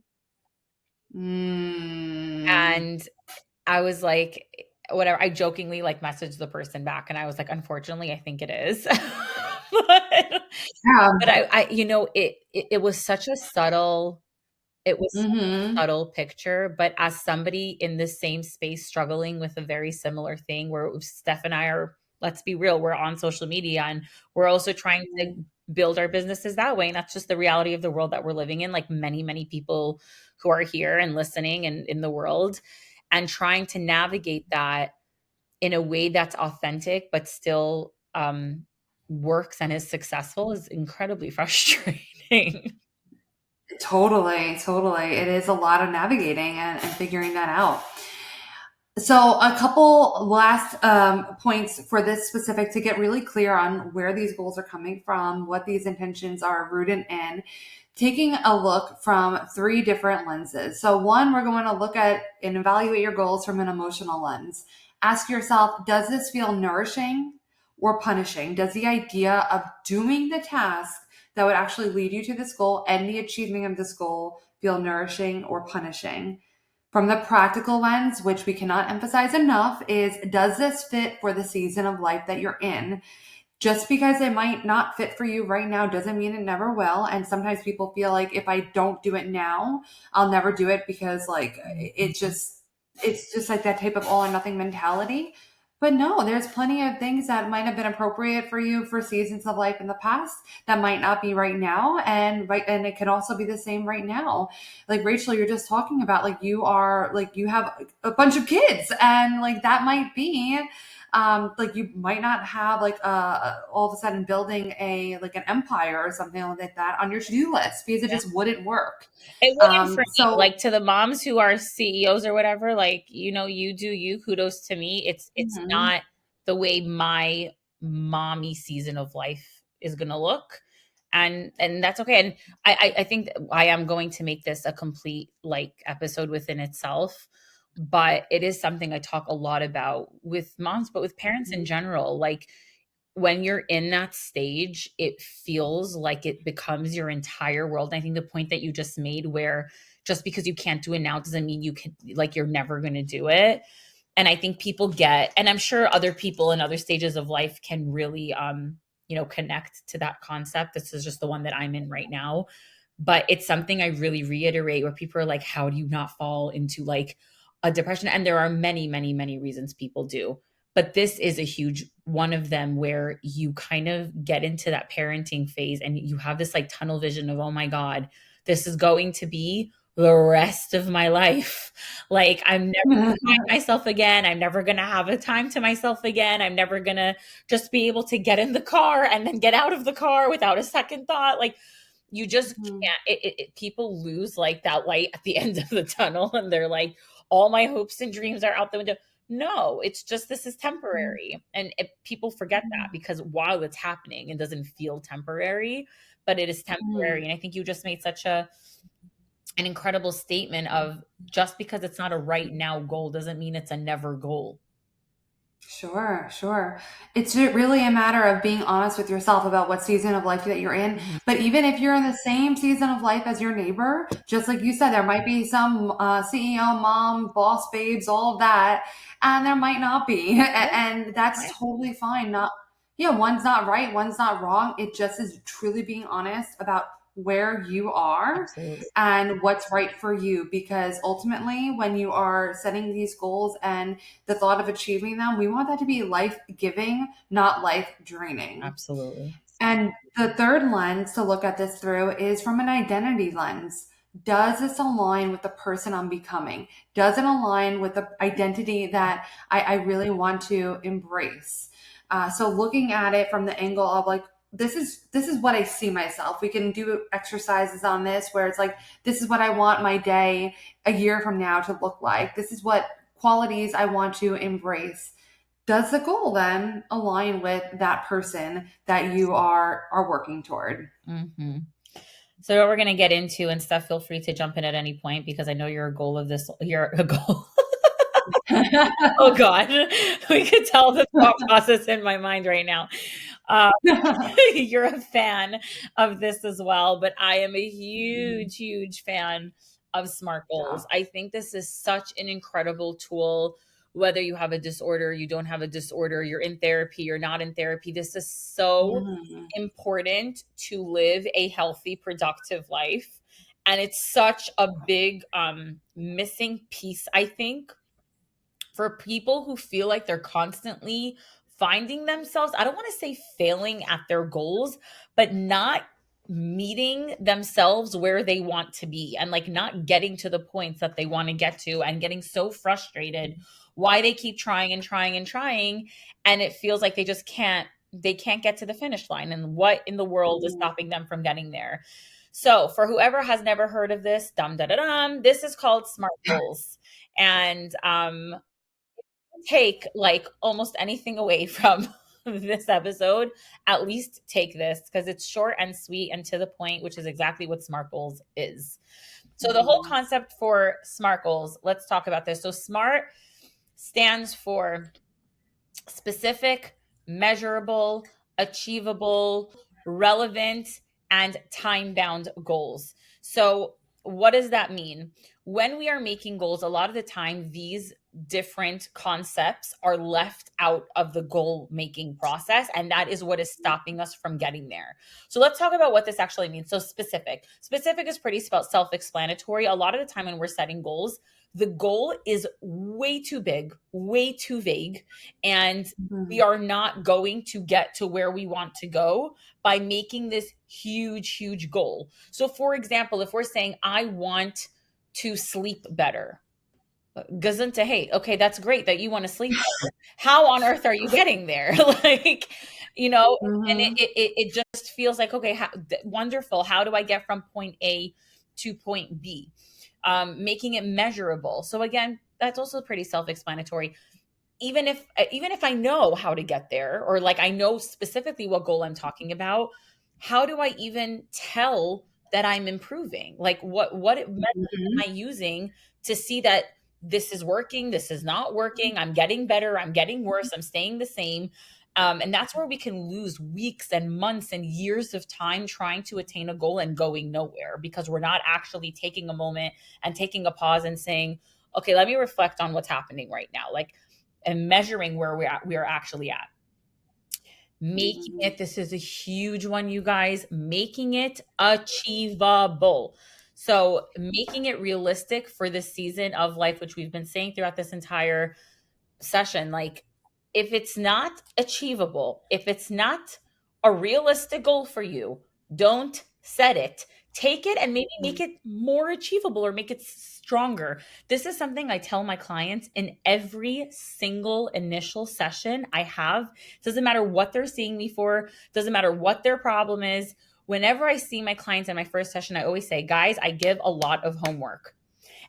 Mm. And I was like, whatever. I jokingly like messaged the person back and I was like, unfortunately, I think it is. but Yeah. it was such a subtle, it was such a Mhm. subtle picture. But as somebody in the same space struggling with a very similar thing, where Steph and I are, let's be real, we're on social media and we're also trying to build our businesses that way. And that's just the reality of the world that we're living in, like many, many people who are here and listening and in the world, and trying to navigate that in a way that's authentic, but still works and is successful is incredibly frustrating. Totally, totally. It is a lot of navigating and figuring that out. So, a couple last points for this specific, to get really clear on where these goals are coming from, what these intentions are rooted in. Taking a look from three different lenses. So, one, we're going to look at and evaluate your goals from an emotional lens. Ask yourself, does this feel nourishing or punishing? Does the idea of doing the task that would actually lead you to this goal and the achievement of this goal feel nourishing or punishing? From the practical lens, which we cannot emphasize enough, is, does this fit for the season of life that you're in? Just because it might not fit for you right now doesn't mean it never will. And sometimes people feel like, if I don't do it now, I'll never do it, because, like, it's just like that type of all or nothing mentality. But no, there's plenty of things that might have been appropriate for you for seasons of life in the past that might not be right now, and it can also be the same right now. Like Rachel, you're just talking about like you have a bunch of kids, and like that might be like you might not have like all of a sudden building a like an empire or something like that on your to-do list because it just wouldn't work. It wouldn't for me. So Like to the moms who are CEOs or whatever, like, you do you, kudos to me. It's mhm, not the way my mommy season of life is gonna look. And that's okay. And I think I am going to make this a complete like episode within itself. But it is something I talk a lot about with moms, but with parents in mhm, general. Like when you're in that stage, it feels like it becomes your entire world. And I think the point that you just made, where just because you can't do it now doesn't mean you can, like, you're never going to do it. And I think people get, and I'm sure other people in other stages of life can really, connect to that concept. This is just the one that I'm in right now. But it's something I really reiterate where people are like, how do you not fall into like a depression? And there are many, many, many reasons people do. But this is a huge one of them where you kind of get into that parenting phase and you have this like tunnel vision of, oh my God, this is going to be the rest of my life. Like, I'm never mhm, gonna find myself again. I'm never going to have a time to myself again. I'm never going to just be able to get in the car and then get out of the car without a second thought. Like, you just mhm, can't. People lose like that light at the end of the tunnel, and they're like, all my hopes and dreams are out the window. No, it's just this is temporary, and people forget that because while it's happening, it doesn't feel temporary, but it is mhm. temporary. And I think you just made such an incredible statement of, just because it's not a right now goal doesn't mean it's a never goal. Sure, sure. It's really a matter of being honest with yourself about what season of life that you're in. Mhm. But even if you're in the same season of life as your neighbor, just like you said, there might be some CEO, mom, boss babes, all of that, and there might not be. Yeah, And that's totally fine. Not, yeah, one's not right, one's not wrong. It just is truly being honest about where you are absolutely. and what's right for you. Because ultimately, when you are setting these goals and the thought of achieving them, we want that to be life giving, not life draining. Absolutely. And the third lens to look at this through is from an identity lens. Does this align with the person I'm becoming? Does it align with the identity that I really want to embrace? So looking at it from the angle of like, this is what I see myself. We can do exercises on this where it's like, this is what I want my day a year from now to look like. This is what qualities I want to embrace. Does the goal then align with that person that you are working toward? Hmm. So what we're gonna get into and stuff, feel free to jump in at any point because I know you're a goal of this. You're a goal. Oh God, we could tell the thought process in my mind right now. Um, you're a fan of this as well, but I am a huge, huge fan of SMART Yeah. goals. I think this is such an incredible tool. Whether you have a disorder, you don't have a disorder, you're in therapy, you're not in therapy. This is so Mhm. important to live a healthy, productive life. And it's such a big missing piece, I think, for people who feel like they're constantly finding themselves, I don't want to say failing at their goals, but not meeting themselves where they want to be and like not getting to the points that they want to get to and getting so frustrated why they keep trying and trying and trying, and it feels like they can't get to the finish line, and what in the world is Mhm. stopping them from getting there. So for whoever has never heard of this, dum da da dum, this is called SMART goals. And take like almost anything away from this episode, at least take this because it's short and sweet and to the point, which is exactly what SMART goals is. So the whole Mhm. concept for SMART goals, let's talk about this. So SMART stands for specific, measurable, achievable, relevant, and time bound goals. So, what does that mean? when we are making goals, a lot of the time, these different concepts are left out of the goal making process. And that is what is stopping us from getting there. So let's talk about what this actually means. So specific is pretty self-explanatory. A lot of the time when we're setting goals, the goal is way too big, way too vague, and we are not going to get to where we want to go by making this huge goal. So for example, if we're saying, I want to sleep better, gesundheit. Hey, okay, that's great that you want to sleep better. How on earth are you getting there? Like, and it just feels like, okay, wonderful. How do I get from point A to point B? Making it measurable. So again, that's also pretty self-explanatory. Even if I know how to get there, or like I know specifically what goal I'm talking about, how do I even tell that I'm improving? Like what measures am I using to see that this is working, this is not working, I'm getting better, I'm getting worse, I'm staying the same? And that's where we can lose weeks and months and years of time trying to attain a goal and going nowhere, because we're not actually taking a moment and taking a pause and saying, okay, let me reflect on what's happening right now. Like, and measuring where we are actually at. Making it, this is a huge one, you guys, making it achievable. So making it realistic for the season of life, which we've been saying throughout this entire session. Like, if it's not achievable, if it's not a realistic goal for you, don't set it. Take it and maybe make it more achievable or make it stronger. This is something I tell my clients in every single initial session I have. Doesn't matter what they're seeing me for, doesn't matter what their problem is. Whenever I see my clients in my first session, I always say, guys, I give a lot of homework.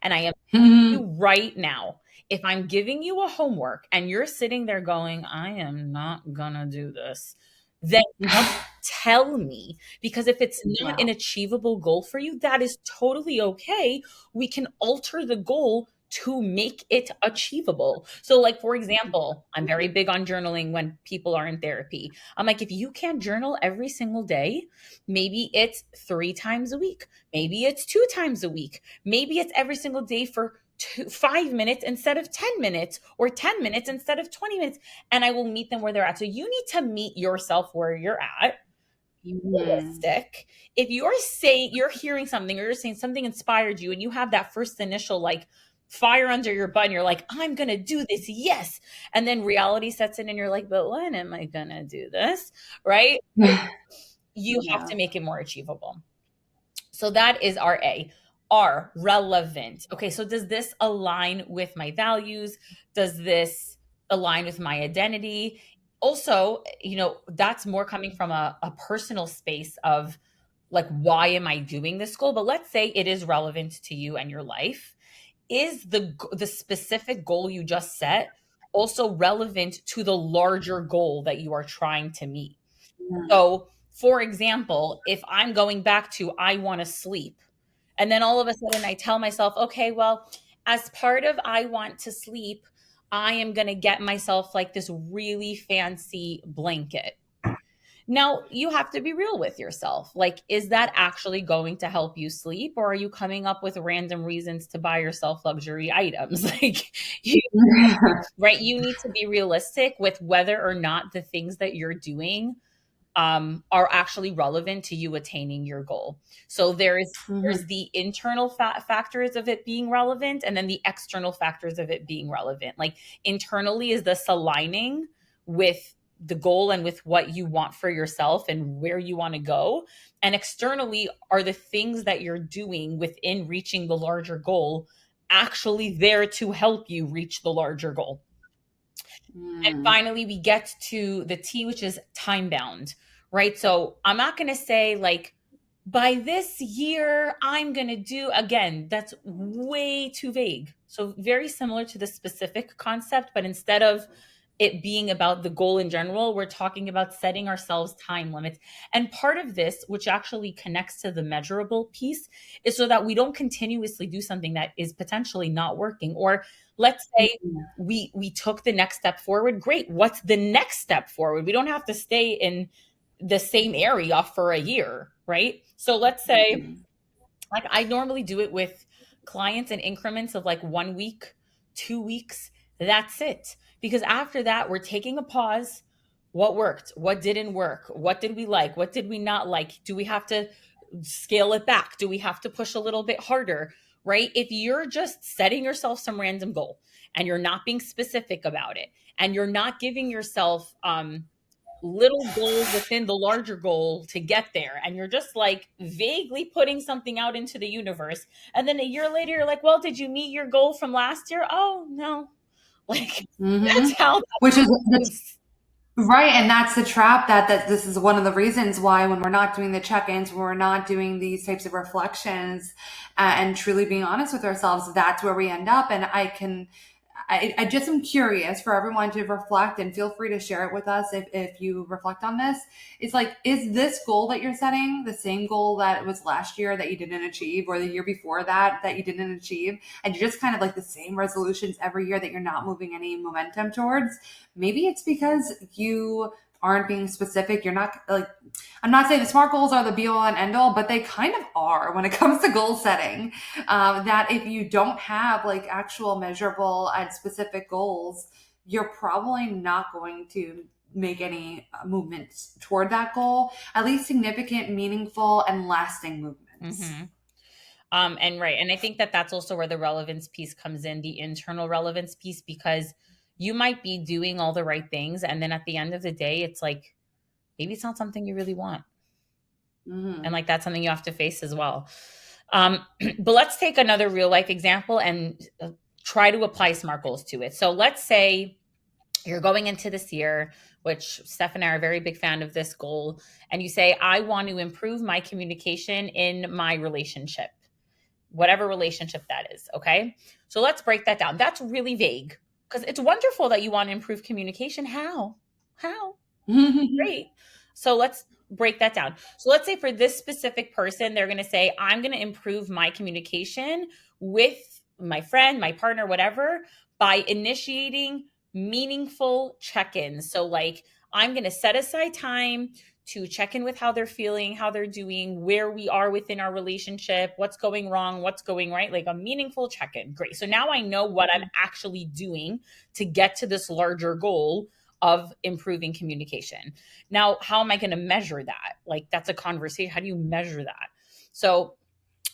And I am telling you right now, if I'm giving you a homework and you're sitting there going, I am not gonna do this, then tell me. Because if it's not an achievable goal for you, that is totally okay. We can alter the goal to make it achievable. So like, for example, I'm very big on journaling when people are in therapy. I'm like, if you can't journal every single day, maybe it's 3 times a week. Maybe it's 2 times a week. Maybe it's every single day for 5 minutes instead of 10 minutes, or 10 minutes instead of 20 minutes. And I will meet them where they're at. So you need to meet yourself where you're at. Be realistic. If you're hearing something, or you're saying something inspired you, and you have that first initial like fire under your butt, and you're like, I'm gonna do this, yes. And then reality sets in and you're like, but when am I gonna do this? Right? You have to make it more achievable. So that is our A. R, relevant. Okay, so does this align with my values? Does this align with my identity? Also, that's more coming from a personal space of like, why am I doing this goal? But let's say it is relevant to you and your life. Is the specific goal you just set also relevant to the larger goal that you are trying to meet? So, for example, if I'm going back to, I want to sleep, and then all of a sudden I tell myself, okay, well, as part of I want to sleep, I am going to get myself like this really fancy blanket. Now, you have to be real with yourself. Like, is that actually going to help you sleep? Or are you coming up with random reasons to buy yourself luxury items? Like, right? You need to be realistic with whether or not the things that you're doing are actually relevant to you attaining your goal. So there's the internal factors of it being relevant, and then the external factors of it being relevant. Like, internally is this aligning with the goal and with what you want for yourself and where you want to go. And externally are the things that you're doing within reaching the larger goal actually there to help you reach the larger goal. And finally, we get to the T, which is time bound, right? So I'm not going to say like, by this year, I'm going to do, again, that's way too vague. So very similar to the specific concept, but instead of it being about the goal in general, we're talking about setting ourselves time limits. And part of this, which actually connects to the measurable piece, is so that we don't continuously do something that is potentially not working. Or let's say we took the next step forward. Great. What's the next step forward? We don't have to stay in the same area for a year, right? So let's say, like I normally do it with clients in increments of like 1 week, 2 weeks. That's it. Because after that, we're taking a pause. What worked? What didn't work? What did we like? What did we not like? Do we have to scale it back? Do we have to push a little bit harder? Right? If you're just setting yourself some random goal and you're not being specific about it, and you're not giving yourself little goals within the larger goal to get there, and you're just like vaguely putting something out into the universe, and then a year later you're like, well, did you meet your goal from last year? Oh no. Like, that's how that Which is goes. right, and that's the trap that this is one of the reasons why when we're not doing the check-ins, when we're not doing these types of reflections, and truly being honest with ourselves, that's where we end up. And I just am curious for everyone to reflect, and feel free to share it with us if you reflect on this. It's like, is this goal that you're setting the same goal that it was last year that you didn't achieve, or the year before that you didn't achieve? And you're just kind of like the same resolutions every year that you're not moving any momentum towards. Maybe it's because you aren't being specific. You're not like, I'm not saying the SMART goals are the be all and end all, but they kind of are when it comes to goal setting. That if you don't have like actual measurable and specific goals, you're probably not going to make any movements toward that goal, at least significant, meaningful, and lasting movements. Mm-hmm. And right. And I think that that's also where the relevance piece comes in, the internal relevance piece, because you might be doing all the right things, and then at the end of the day, it's like, maybe it's not something you really want. Mm-hmm. And like, that's something you have to face as well. But let's take another real life example and try to apply SMART goals to it. So let's say you're going into this year, which Steph and I are a very big fan of this goal, and you say, I want to improve my communication in my relationship, whatever relationship that is. Okay. So let's break that down. That's really vague, because it's wonderful that you want to improve communication. How? Great. So let's break that down. So let's say for this specific person, they're going to say, I'm going to improve my communication with my friend, my partner, whatever, by initiating meaningful check-ins. So like, I'm going to set aside time to check in with how they're feeling, how they're doing, where we are within our relationship, what's going wrong, what's going right, like a meaningful check-in. Great. So now I know what I'm actually doing to get to this larger goal of improving communication. Now, how am I going to measure that? Like, that's a conversation. How do you measure that? So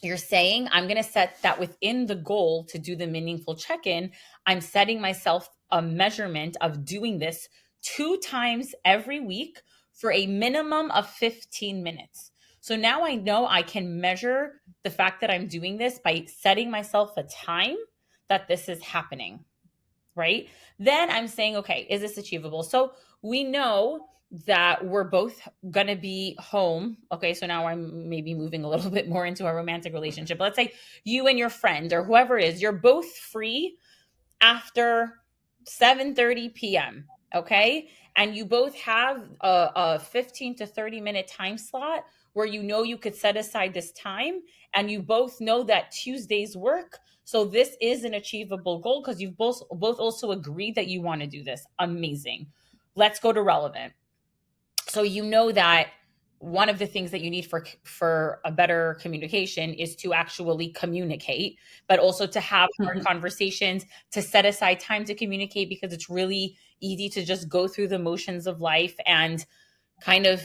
you're saying, I'm going to set that within the goal to do the meaningful check-in. I'm setting myself a measurement of doing this 2 times every week for a minimum of 15 minutes. So now I know I can measure the fact that I'm doing this by setting myself a time that this is happening. Right? Then I'm saying, okay, is this achievable? So we know that we're both going to be home. Okay. So now I'm maybe moving a little bit more into a romantic relationship. Let's say you and your friend or whoever it is, you're both free after 7:30 p.m. Okay. And you both have a 15 to 30 minute time slot where you know you could set aside this time, and you both know that Tuesdays work. So this is an achievable goal because you've both also agreed that you want to do this. Amazing. Let's go to relevant. So you know that one of the things that you need for a better communication is to actually communicate, but also to have hard conversations, to set aside time to communicate, because it's really easy to just go through the motions of life and kind of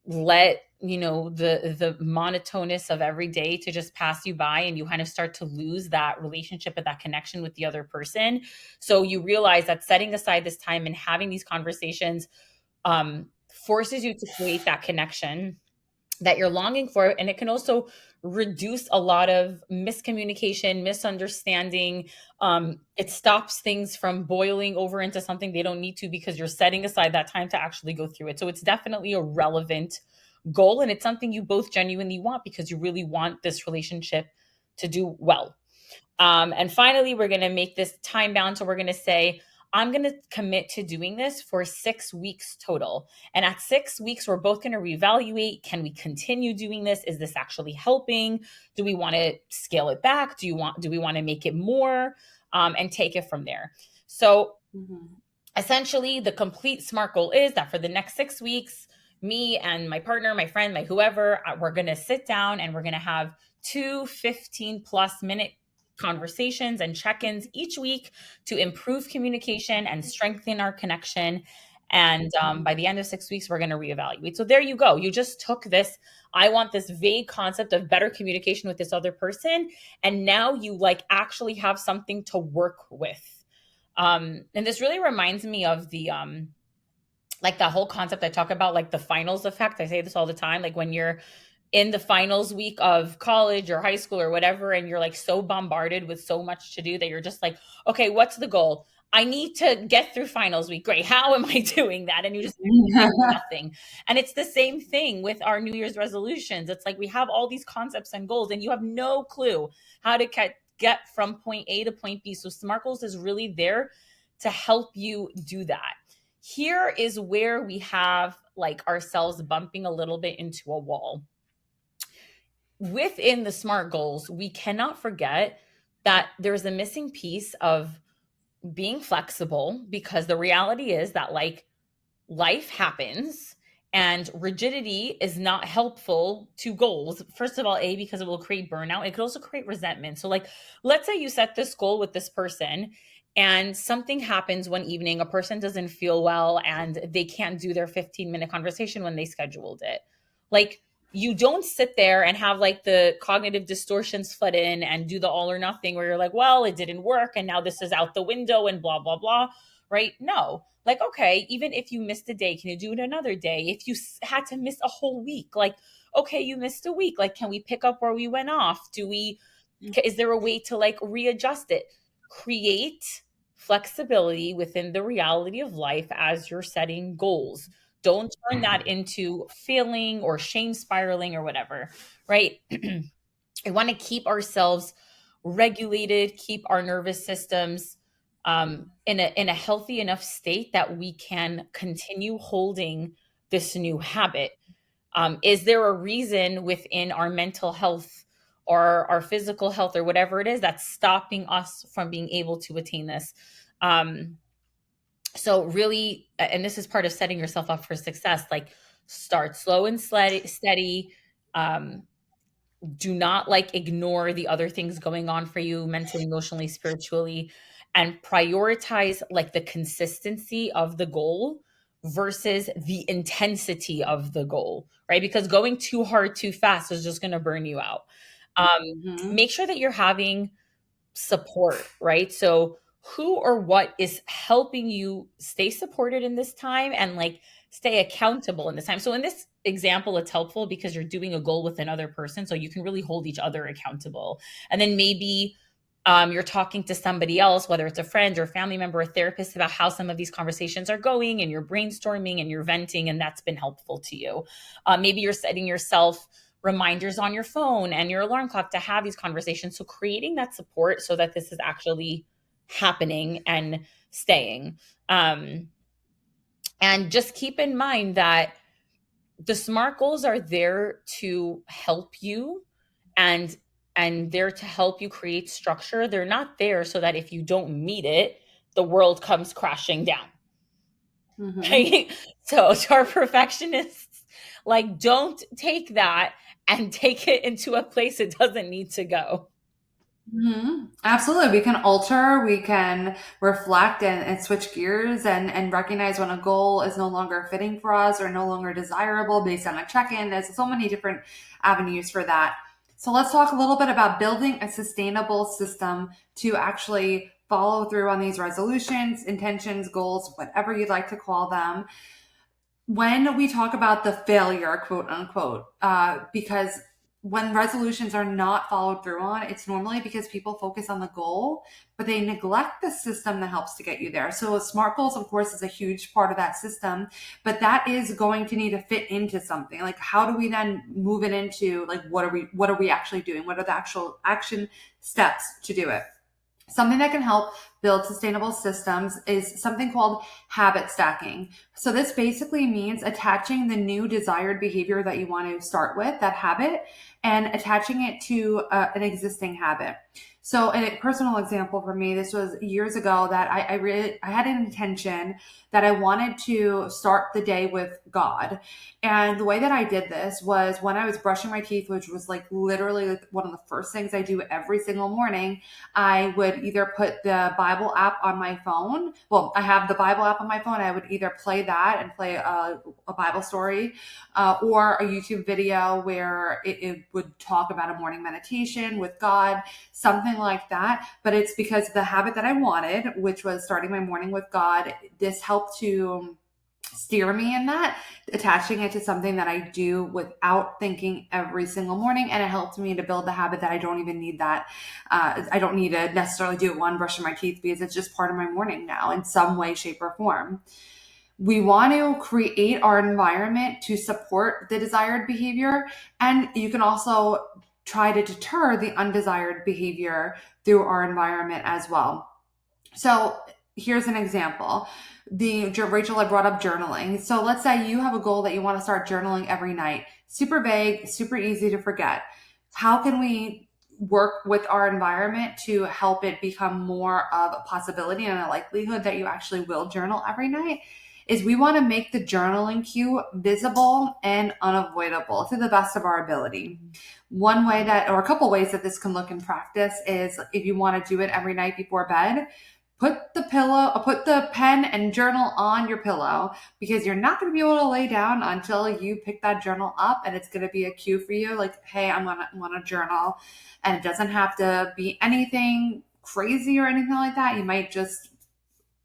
let the monotonous of every day to just pass you by, and you kind of start to lose that relationship and that connection with the other person. So you realize that setting aside this time and having these conversations forces you to create that connection that you're longing for. And it can also reduce a lot of miscommunication, misunderstanding. It stops things from boiling over into something they don't need to, because you're setting aside that time to actually go through it. So it's definitely a relevant goal, and it's something you both genuinely want because you really want this relationship to do well. And finally, we're going to make this time bound. So we're going to say, I'm going to commit to doing this for 6 weeks total. And at 6 weeks, we're both going to reevaluate. Can we continue doing this? Is this actually helping? Do we want to scale it back? Do we want to make it more? And take it from there. So essentially, the complete SMART goal is that for the next 6 weeks, me and my partner, my friend, my whoever, we're going to sit down and we're going to have 2 15+ minute conversations and check-ins each week to improve communication and strengthen our connection. And by the end of 6 weeks, we're going to reevaluate. So there you go. You just took this, I want this vague concept of better communication with this other person. And now you like actually have something to work with. And this really reminds me of the, like that whole concept I talk about, like the finals effect. I say this all the time. Like when you're in the finals week of college or high school or whatever, and you're like so bombarded with so much to do that you're just like, okay, what's the goal? I need to get through finals week. Great. How am I doing that? And you just nothing. And it's the same thing with our New Year's resolutions. It's like we have all these concepts and goals, and you have no clue how to get from point A to point B. So SMART goals is really there to help you do that. Here is where we have like ourselves bumping a little bit into a wall. Within the SMART goals, we cannot forget that there's a missing piece of being flexible, because the reality is that like life happens and rigidity is not helpful to goals. First of all, because it will create burnout. It could also create resentment. So like, let's say you set this goal with this person and something happens one evening, a person doesn't feel well and they can't do their 15-minute conversation when they scheduled it. Like, you don't sit there and have like the cognitive distortions flood in and do the all or nothing where you're like, well, it didn't work and now this is out the window and blah, blah, blah, right? No. Like, okay, even if you missed a day, can you do it another day? If you had to miss a whole week, like, okay, you missed a week. Like, can we pick up where we went off? Is there a way to like readjust it? Create flexibility within the reality of life as you're setting goals. Don't turn that into failing or shame spiraling or whatever, right? I want to keep ourselves regulated, keep our nervous systems in a healthy enough state that we can continue holding this new habit. Is there a reason within our mental health or our physical health or whatever it is that's stopping us from being able to attain this? So really, and this is part of setting yourself up for success, like start slow and steady. Do not like ignore the other things going on for you mentally, emotionally, spiritually, and prioritize like the consistency of the goal versus the intensity of the goal, right? Because going too hard, too fast is just going to burn you out. Make sure that you're having support, right? So who or what is helping you stay supported in this time and like stay accountable in this time? So in this example, it's helpful because you're doing a goal with another person, so you can really hold each other accountable. And then maybe you're talking to somebody else, whether it's a friend or a family member, or a therapist, about how some of these conversations are going, and you're brainstorming and you're venting, and that's been helpful to you. Maybe you're setting yourself reminders on your phone and your alarm clock to have these conversations. So creating that support so that this is actually happening and staying. And just keep in mind that the SMART goals are there to help you and there to help you create structure. They're not there so that if you don't meet it, the world comes crashing down. Right? So to our perfectionists, like, don't take that and take it into a place it doesn't need to go. Absolutely. We can alter, we can reflect and switch gears and recognize when a goal is no longer fitting for us or no longer desirable based on a check-in. There's so many different avenues for that. So let's talk a little bit about building a sustainable system to actually follow through on these resolutions, intentions, goals, whatever you'd like to call them. When we talk about the failure, quote unquote, because when resolutions are not followed through on, it's normally because people focus on the goal, but they neglect the system that helps to get you there. So SMART goals, of course, is a huge part of that system, but that is going to need to fit into something. Like, how do we then move it into, like, what are we actually doing? What are the actual action steps to do it? Something that can help build sustainable systems is something called habit stacking. So this basically means attaching the new desired behavior that you want to start with, that habit, and attaching it to an existing habit. So a personal example for me, this was years ago that I had an intention that I wanted to start the day with God. And the way that I did this was when I was brushing my teeth, which was like literally like one of the first things I do every single morning, I would either put the Bible app on my phone. Well, I have the Bible app on my phone. I would either play that and play a Bible story or a YouTube video where it would talk about a morning meditation with God, something like that. But it's because the habit that I wanted, which was starting my morning with God, this helped to steer me in that, attaching it to something that I do without thinking every single morning. And it helped me to build the habit that I don't even need that. I don't need to necessarily do it one brushing my teeth because it's just part of my morning now in some way, shape, or form. We want to create our environment to support the desired behavior. And you can also try to deter the undesired behavior through our environment as well. So here's an example. Rachel, I brought up journaling. So let's say you have a goal that you want to start journaling every night. Super vague, super easy to forget. How can we work with our environment to help it become more of a possibility and a likelihood that you actually will journal every night? Is we want to make the journaling cue visible and unavoidable to the best of our ability. One way that, or a couple ways that this can look in practice is if you want to do it every night before bed, put the pen and journal on your pillow, because you're not going to be able to lay down until you pick that journal up, and it's going to be a cue for you like, hey, I want to journal. And it doesn't have to be anything crazy or anything like that. You might just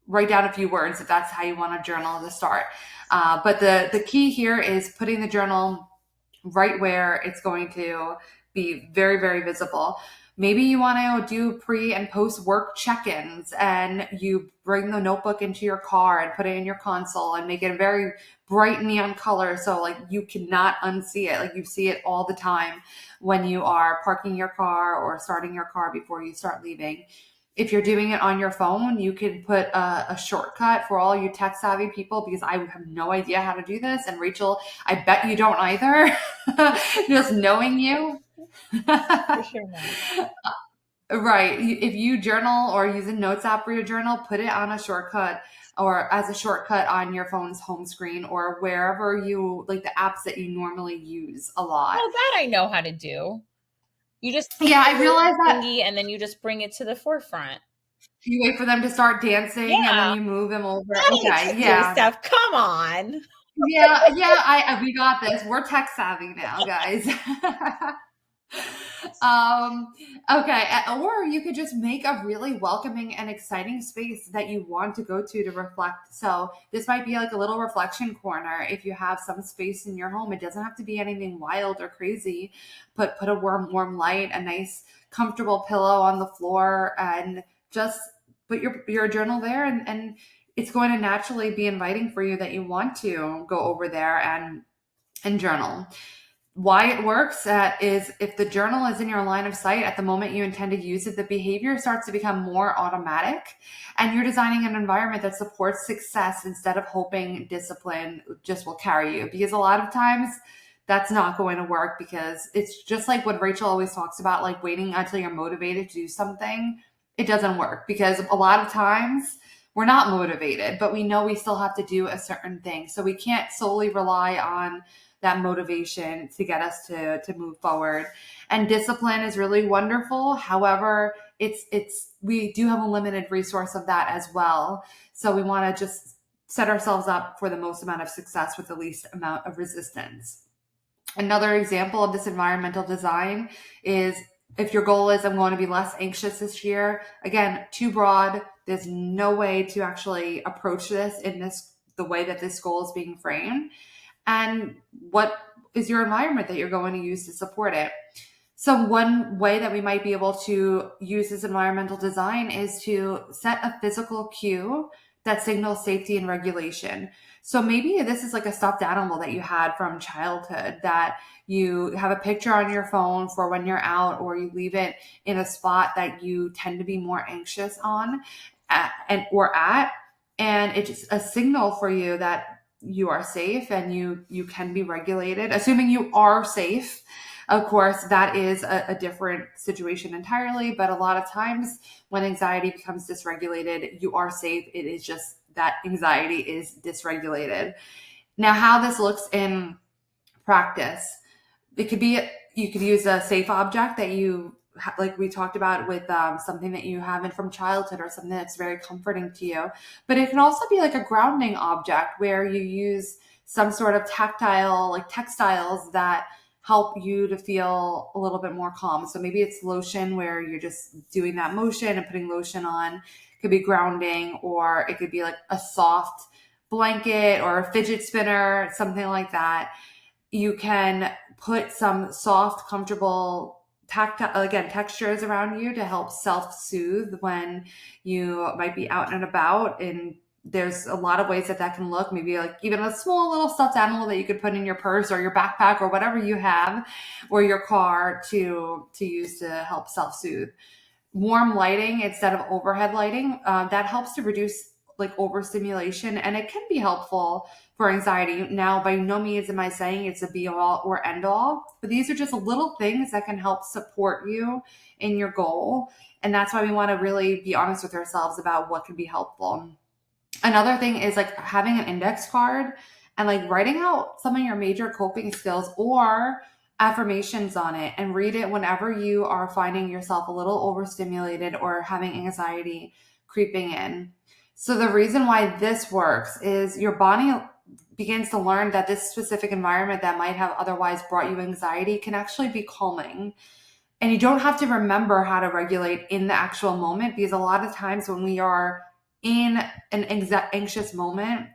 write down a few words if that's how you want to journal to start. But the key here is putting the journal right where it's going to be very, very visible. Maybe you want to do pre and post work check-ins, and you bring the notebook into your car and put it in your console and make it a very bright neon color. So like you cannot unsee it. Like you see it all the time when you are parking your car or starting your car before you start leaving. If you're doing it on your phone, you can put a shortcut for all you tech savvy people, because I have no idea how to do this. And Rachel, I bet you don't either. Just knowing you. For sure not. Right. If you journal or use a notes app for your journal, put it on a shortcut or as a shortcut on your phone's home screen or wherever you like the apps that you normally use a lot. Well, that I know how to do. You just I realized that, and then you just bring it to the forefront. you wait for them to start dancing and then you move them over. Okay, yeah. Stuff. Come on. Yeah. We got this. We're tech savvy now, guys. Okay. Or you could just make a really welcoming and exciting space that you want to go to reflect. So this might be like a little reflection corner. If you have some space in your home, it doesn't have to be anything wild or crazy. Put a warm light, a nice comfortable pillow on the floor, and just put your journal there, and it's going to naturally be inviting for you that you want to go over there and journal. Why it works is if the journal is in your line of sight at the moment you intend to use it, the behavior starts to become more automatic, and you're designing an environment that supports success instead of hoping discipline just will carry you. Because a lot of times that's not going to work, because it's just like what Rachel always talks about, like waiting until you're motivated to do something. It doesn't work, because a lot of times we're not motivated, but we know we still have to do a certain thing. So we can't solely rely on that motivation to get us to move forward. And discipline is really wonderful. However, we do have a limited resource of that as well. So we want to just set ourselves up for the most amount of success with the least amount of resistance. Another example of this environmental design is if your goal is, I'm going to be less anxious this year. Again, too broad. There's no way to actually approach this in the way that this goal is being framed. And what is your environment that you're going to use to support it? So one way that we might be able to use this environmental design is to set a physical cue that signals safety and regulation. So maybe this is like a stuffed animal that you had from childhood that you have a picture on your phone for when you're out, or you leave it in a spot that you tend to be more anxious on. and it's a signal for you that you are safe and you can be regulated, assuming you are safe. Of course, that is a different situation entirely, but a lot of times when anxiety becomes dysregulated, you are safe. It is just that anxiety is dysregulated. Now, how this looks in practice, it could be, you could use a safe object that you, like we talked about with something that you have in from childhood or something that's very comforting to you. But it can also be like a grounding object where you use some sort of tactile, like textiles that help you to feel a little bit more calm. So maybe it's lotion where you're just doing that motion and putting lotion on. It could be grounding, or it could be like a soft blanket or a fidget spinner, something like that. You can put some soft, comfortable tactile, again, textures around you to help self-soothe when you might be out and about. And there's a lot of ways that that can look. Maybe like even a small little stuffed animal that you could put in your purse or your backpack or whatever you have, or your car to use to help self-soothe. Warm lighting instead of overhead lighting, that helps to reduce like overstimulation, and it can be helpful for anxiety. Now, by no means am I saying it's a be all or end all, but these are just little things that can help support you in your goal. And that's why we want to really be honest with ourselves about what can be helpful. Another thing is like having an index card and like writing out some of your major coping skills or affirmations on it, and read it whenever you are finding yourself a little overstimulated or having anxiety creeping in. So the reason why this works is your body begins to learn that this specific environment that might have otherwise brought you anxiety can actually be calming. And you don't have to remember how to regulate in the actual moment, because a lot of times when we are in an anxious moment,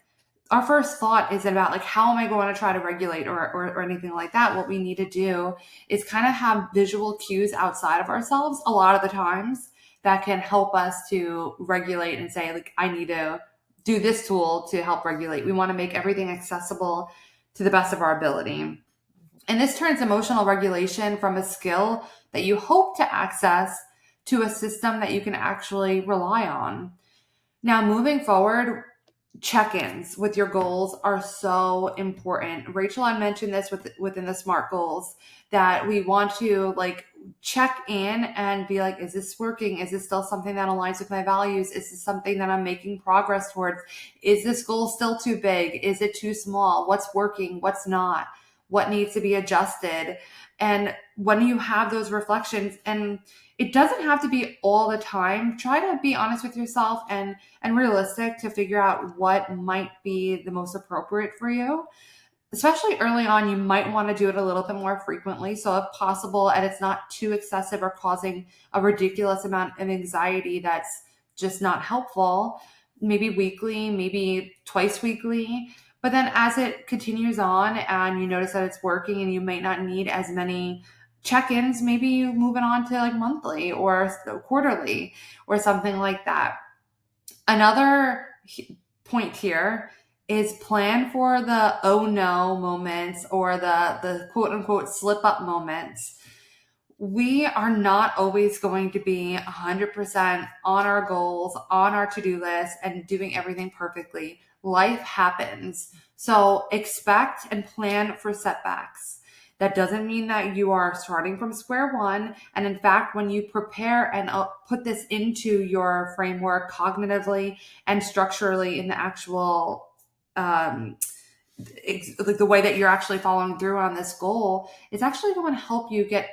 our first thought is about like, how am I going to try to regulate or anything like that? What we need to do is kind of have visual cues outside of ourselves a lot of the times that can help us to regulate and say like, I need to do this tool to help regulate. We want to make everything accessible to the best of our ability. And this turns emotional regulation from a skill that you hope to access to a system that you can actually rely on. Now, moving forward, check-ins with your goals are so important. Rachel had mentioned this within the SMART goals, that we want to like check in and be like, is this working? Is this still something that aligns with my values? Is this something that I'm making progress towards? Is this goal still too big? Is it too small? What's working? What's not? What needs to be adjusted? And when you have those reflections, and it doesn't have to be all the time, try to be honest with yourself and realistic to figure out what might be the most appropriate for you. Especially early on, you might want to do it a little bit more frequently. So if possible, and it's not too excessive or causing a ridiculous amount of anxiety that's just not helpful, maybe weekly, maybe twice weekly. But then as it continues on and you notice that it's working and you might not need as many check-ins, maybe you move it on to like monthly or quarterly or something like that. Another point here is plan for the oh no moments or the quote unquote slip up moments. We are not always going to be 100% on our goals, on our to-do list, and doing everything perfectly. Life happens. So expect and plan for setbacks. That doesn't mean that you are starting from square one. And in fact, when you prepare and put this into your framework cognitively and structurally in the actual like the way that you're actually following through on this goal, it's actually going to help you get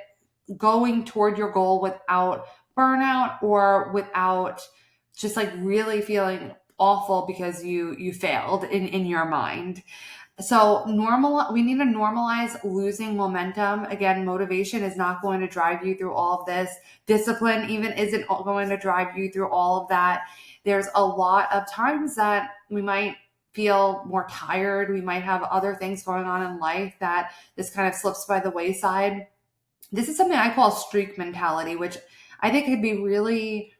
going toward your goal without burnout or without just like really feeling awful because you failed in your mind. So we need to normalize losing momentum. Again, motivation is not going to drive you through all of this. Discipline even isn't going to drive you through all of that. There's a lot of times that we might feel more tired. We might have other things going on in life that this kind of slips by the wayside. This is something I call streak mentality, which I think could be really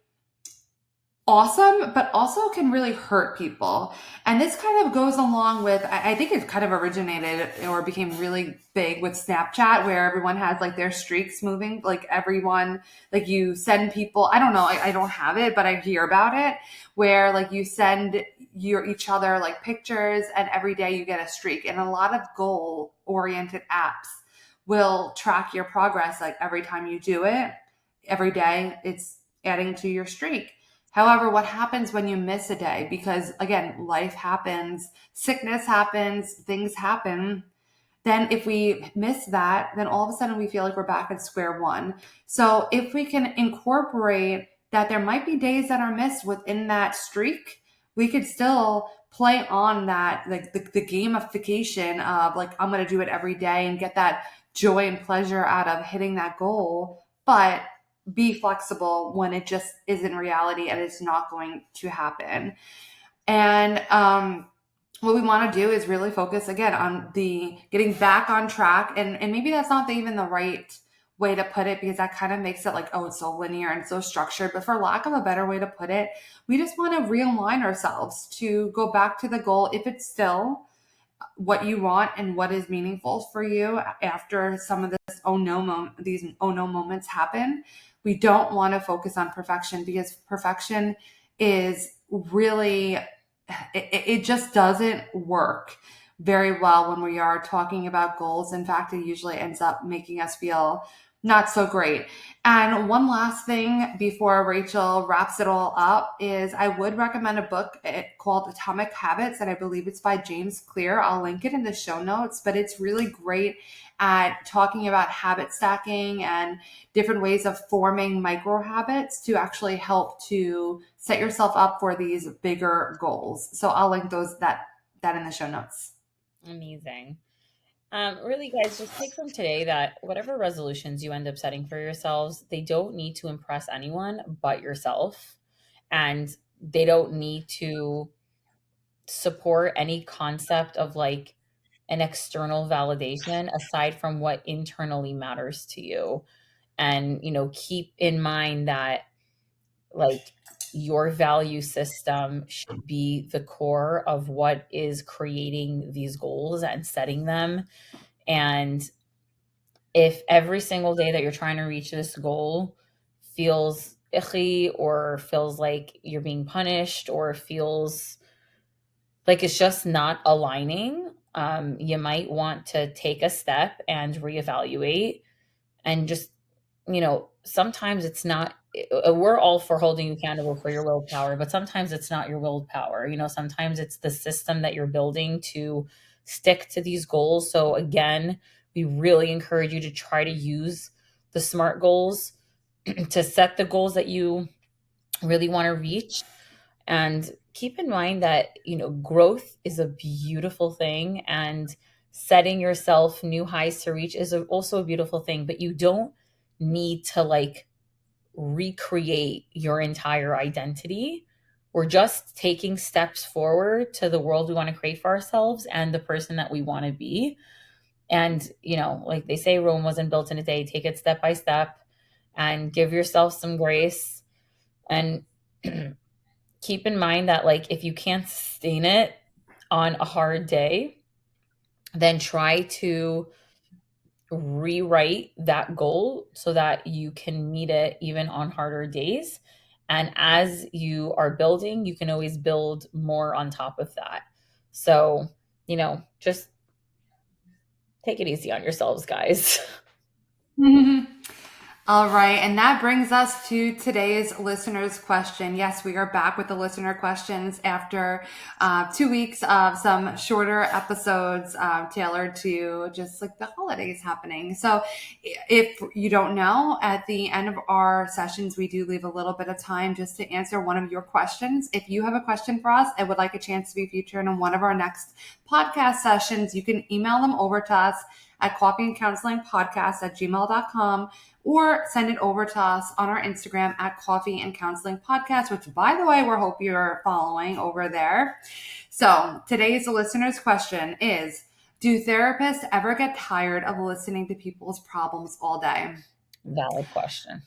awesome, but also can really hurt people. And this kind of goes along with, I think it kind of originated or became really big with Snapchat, where everyone has like their streaks moving, like everyone, like you send people, I don't know, I don't have it, but I hear about it, where like you send each other like pictures and every day you get a streak. And a lot of goal oriented apps will track your progress. Like every time you do it, every day it's adding to your streak. However, what happens when you miss a day? Because again, life happens, sickness happens, things happen. Then if we miss that, then all of a sudden we feel like we're back at square one. So if we can incorporate that there might be days that are missed within that streak, we could still play on that, like the gamification of like, I'm going to do it every day and get that joy and pleasure out of hitting that goal. But be flexible when it just isn't reality and it's not going to happen. And what we want to do is really focus again on the getting back on track. And maybe that's not even the right way to put it, because that kind of makes it like, oh, it's so linear and so structured. But for lack of a better way to put it, we just want to realign ourselves to go back to the goal if it's still what you want and what is meaningful for you after some of these oh no moments happen. We don't want to focus on perfection, because perfection is really, it just doesn't work very well when we are talking about goals. In fact, it usually ends up making us feel not so great. And one last thing before Rachel wraps it all up is I would recommend a book called Atomic Habits, and I believe it's by James Clear. I'll link it in the show notes, but it's really great at talking about habit stacking and different ways of forming micro habits to actually help to set yourself up for these bigger goals. So I'll link that in the show notes. Amazing. Really, guys, just take from today that whatever resolutions you end up setting for yourselves, they don't need to impress anyone but yourself. And they don't need to support any concept of like an external validation aside from what internally matters to you. And, keep in mind that like your value system should be the core of what is creating these goals and setting them. And if every single day that you're trying to reach this goal feels icky or feels like you're being punished or feels like it's just not aligning, you might want to take a step and reevaluate and just, sometimes it's not, we're all for holding you accountable for your willpower, but sometimes it's not your willpower. Sometimes it's the system that you're building to stick to these goals. So again, we really encourage you to try to use the SMART goals to set the goals that you really want to reach. And keep in mind that, growth is a beautiful thing, and setting yourself new highs to reach is also a beautiful thing, but you don't need to like recreate your entire identity. We're just taking steps forward to the world we want to create for ourselves and the person that we want to be. And, like they say, Rome wasn't built in a day. Take it step by step and give yourself some grace. And keep in mind that like if you can't sustain it on a hard day, then try to rewrite that goal so that you can meet it even on harder days. And as you are building, you can always build more on top of that. So, just take it easy on yourselves, guys. All right. And that brings us to today's listener's question. Yes, we are back with the listener questions after 2 weeks of some shorter episodes tailored to just like the holidays happening. So if you don't know, at the end of our sessions, we do leave a little bit of time just to answer one of your questions. If you have a question for us and would like a chance to be featured in one of our next podcast sessions, you can email them over to us at coffeeandcounselingpodcast@gmail.com, or send it over to us on our Instagram at Coffee and Counseling Podcast, which, by the way, we hope you're following over there. So today's listener's question is, do therapists ever get tired of listening to people's problems all day? Valid question.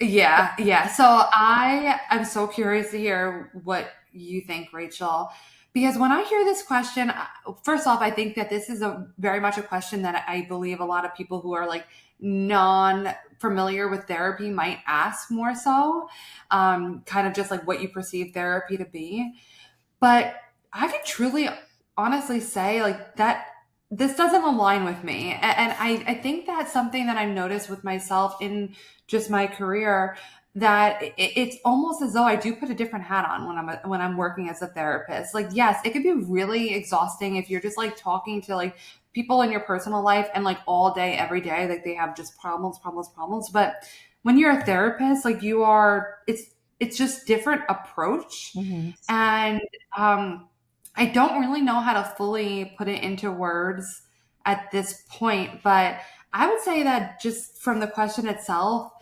Yeah. So I'm so curious to hear what you think, Rachel, because when I hear this question, first off, I think that this is a very much a question that I believe a lot of people who are like non-familiar with therapy might ask more so, kind of just like what you perceive therapy to be. But I can truly, honestly say like that this doesn't align with me. And I think that's something that I've noticed with myself in just my career, that it's almost as though I do put a different hat on when I'm working as a therapist. Like, yes, it could be really exhausting if you're just like talking to like people in your personal life and like all day, every day, like they have just problems. But when you're a therapist, like it's just different approach. Mm-hmm. And I don't really know how to fully put it into words at this point, but I would say that just from the question itself,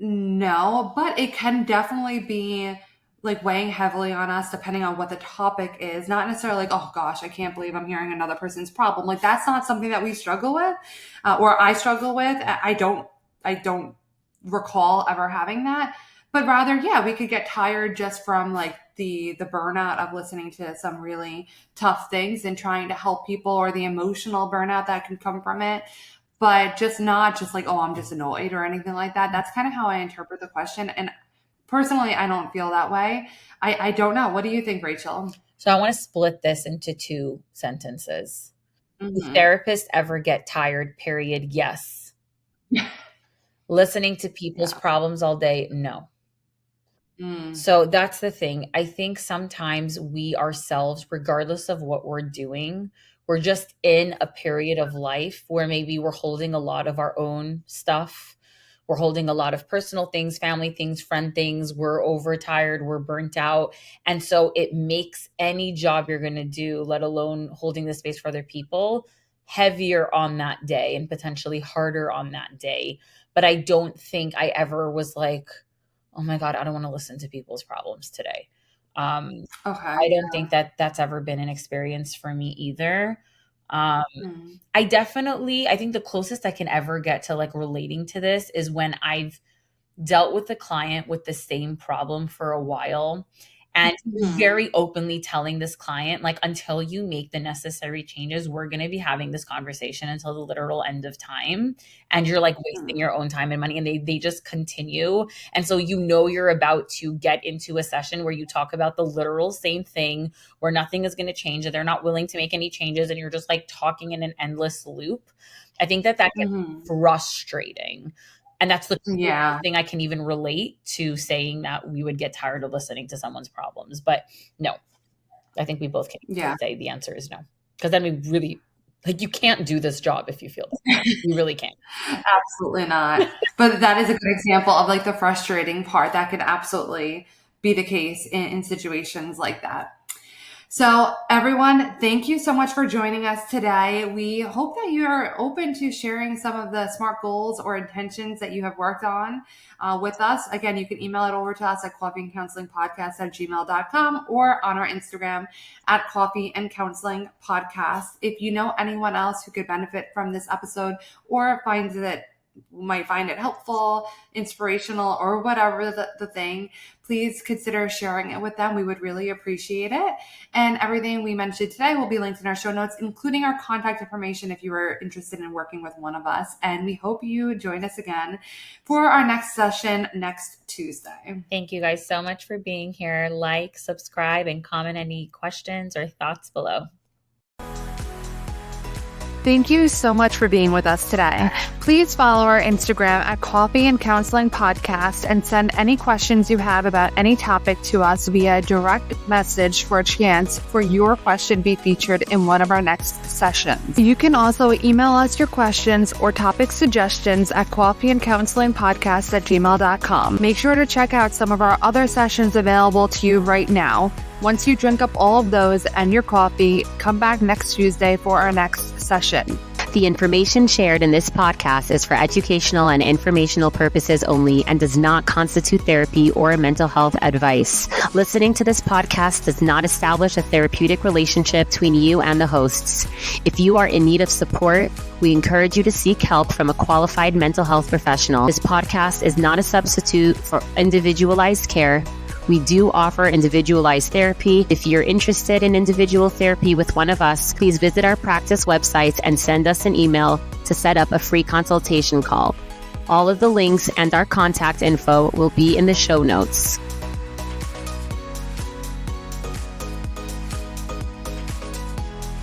no, but it can definitely be like weighing heavily on us depending on what the topic is. Not necessarily like, oh gosh, I can't believe I'm hearing another person's problem. Like that's not something that we struggle with, or I struggle with. I don't recall ever having that. But rather, yeah, we could get tired just from like the burnout of listening to some really tough things and trying to help people, or the emotional burnout that can come from it. But just not just like, oh, I'm just annoyed or anything like that. That's kind of how I interpret the question. And personally, I don't feel that way. I don't know. What do you think, Rachel? So I want to split this into two sentences. Do Mm-hmm. therapists ever get tired? Period. Yes. Listening to people's Yeah. problems all day? No. Mm. So that's the thing. I think sometimes we ourselves, regardless of what we're doing, we're just in a period of life where maybe we're holding a lot of our own stuff. We're holding a lot of personal things, family things, friend things. We're overtired, we're burnt out. And so it makes any job you're going to do, let alone holding the space for other people, heavier on that day and potentially harder on that day. But I don't think I ever was like, oh my God, I don't want to listen to people's problems today. Okay. I don't think that that's ever been an experience for me either. Um, Mm. I think the closest I can ever get to like relating to this is when I've dealt with a client with the same problem for a while, and Mhm. very openly telling this client, like, until you make the necessary changes, we're going to be having this conversation until the literal end of time. And you're like wasting Mm. your own time and money. And they just continue. And so, you're about to get into a session where you talk about the literal same thing, where nothing is going to change, and they're not willing to make any changes. And you're just like talking in an endless loop. I think that gets Mhm. frustrating. And that's the Yeah. thing I can even relate to, saying that we would get tired of listening to someone's problems. But no, I think we both can Yeah. say the answer is no. Because then we really, like, you can't do this job if you feel that. You really can't. Absolutely not. But that is a good example of like the frustrating part. That could absolutely be the case in situations like that. So everyone, thank you so much for joining us today. We hope that you're open to sharing some of the SMART goals or intentions that you have worked on with us. Again, you can email it over to us at coffeeandcounselingpodcast@gmail.com, or on our Instagram at Coffee and Counseling Podcast. If you know anyone else who could benefit from this episode, or might find it helpful, inspirational, or whatever the thing, please consider sharing it with them. We would really appreciate it. And everything we mentioned today will be linked in our show notes, including our contact information if you are interested in working with one of us. And we hope you join us again for our next session next Tuesday. Thank you guys so much for being here. Like, subscribe, and comment any questions or thoughts below. Thank you so much for being with us today. Please follow our Instagram at Coffee and Counseling Podcast and send any questions you have about any topic to us via direct message for a chance for your question be featured in one of our next sessions. You can also email us your questions or topic suggestions at coffeeandcounselingpodcast@gmail.com. Make sure to check out some of our other sessions available to you right now. Once you drink up all of those and your coffee, come back next Tuesday for our next session. The information shared in this podcast is for educational and informational purposes only and does not constitute therapy or mental health advice. Listening to this podcast does not establish a therapeutic relationship between you and the hosts. If you are in need of support, we encourage you to seek help from a qualified mental health professional. This podcast is not a substitute for individualized care. We do offer individualized therapy. If you're interested in individual therapy with one of us, please visit our practice website and send us an email to set up a free consultation call. All of the links and our contact info will be in the show notes.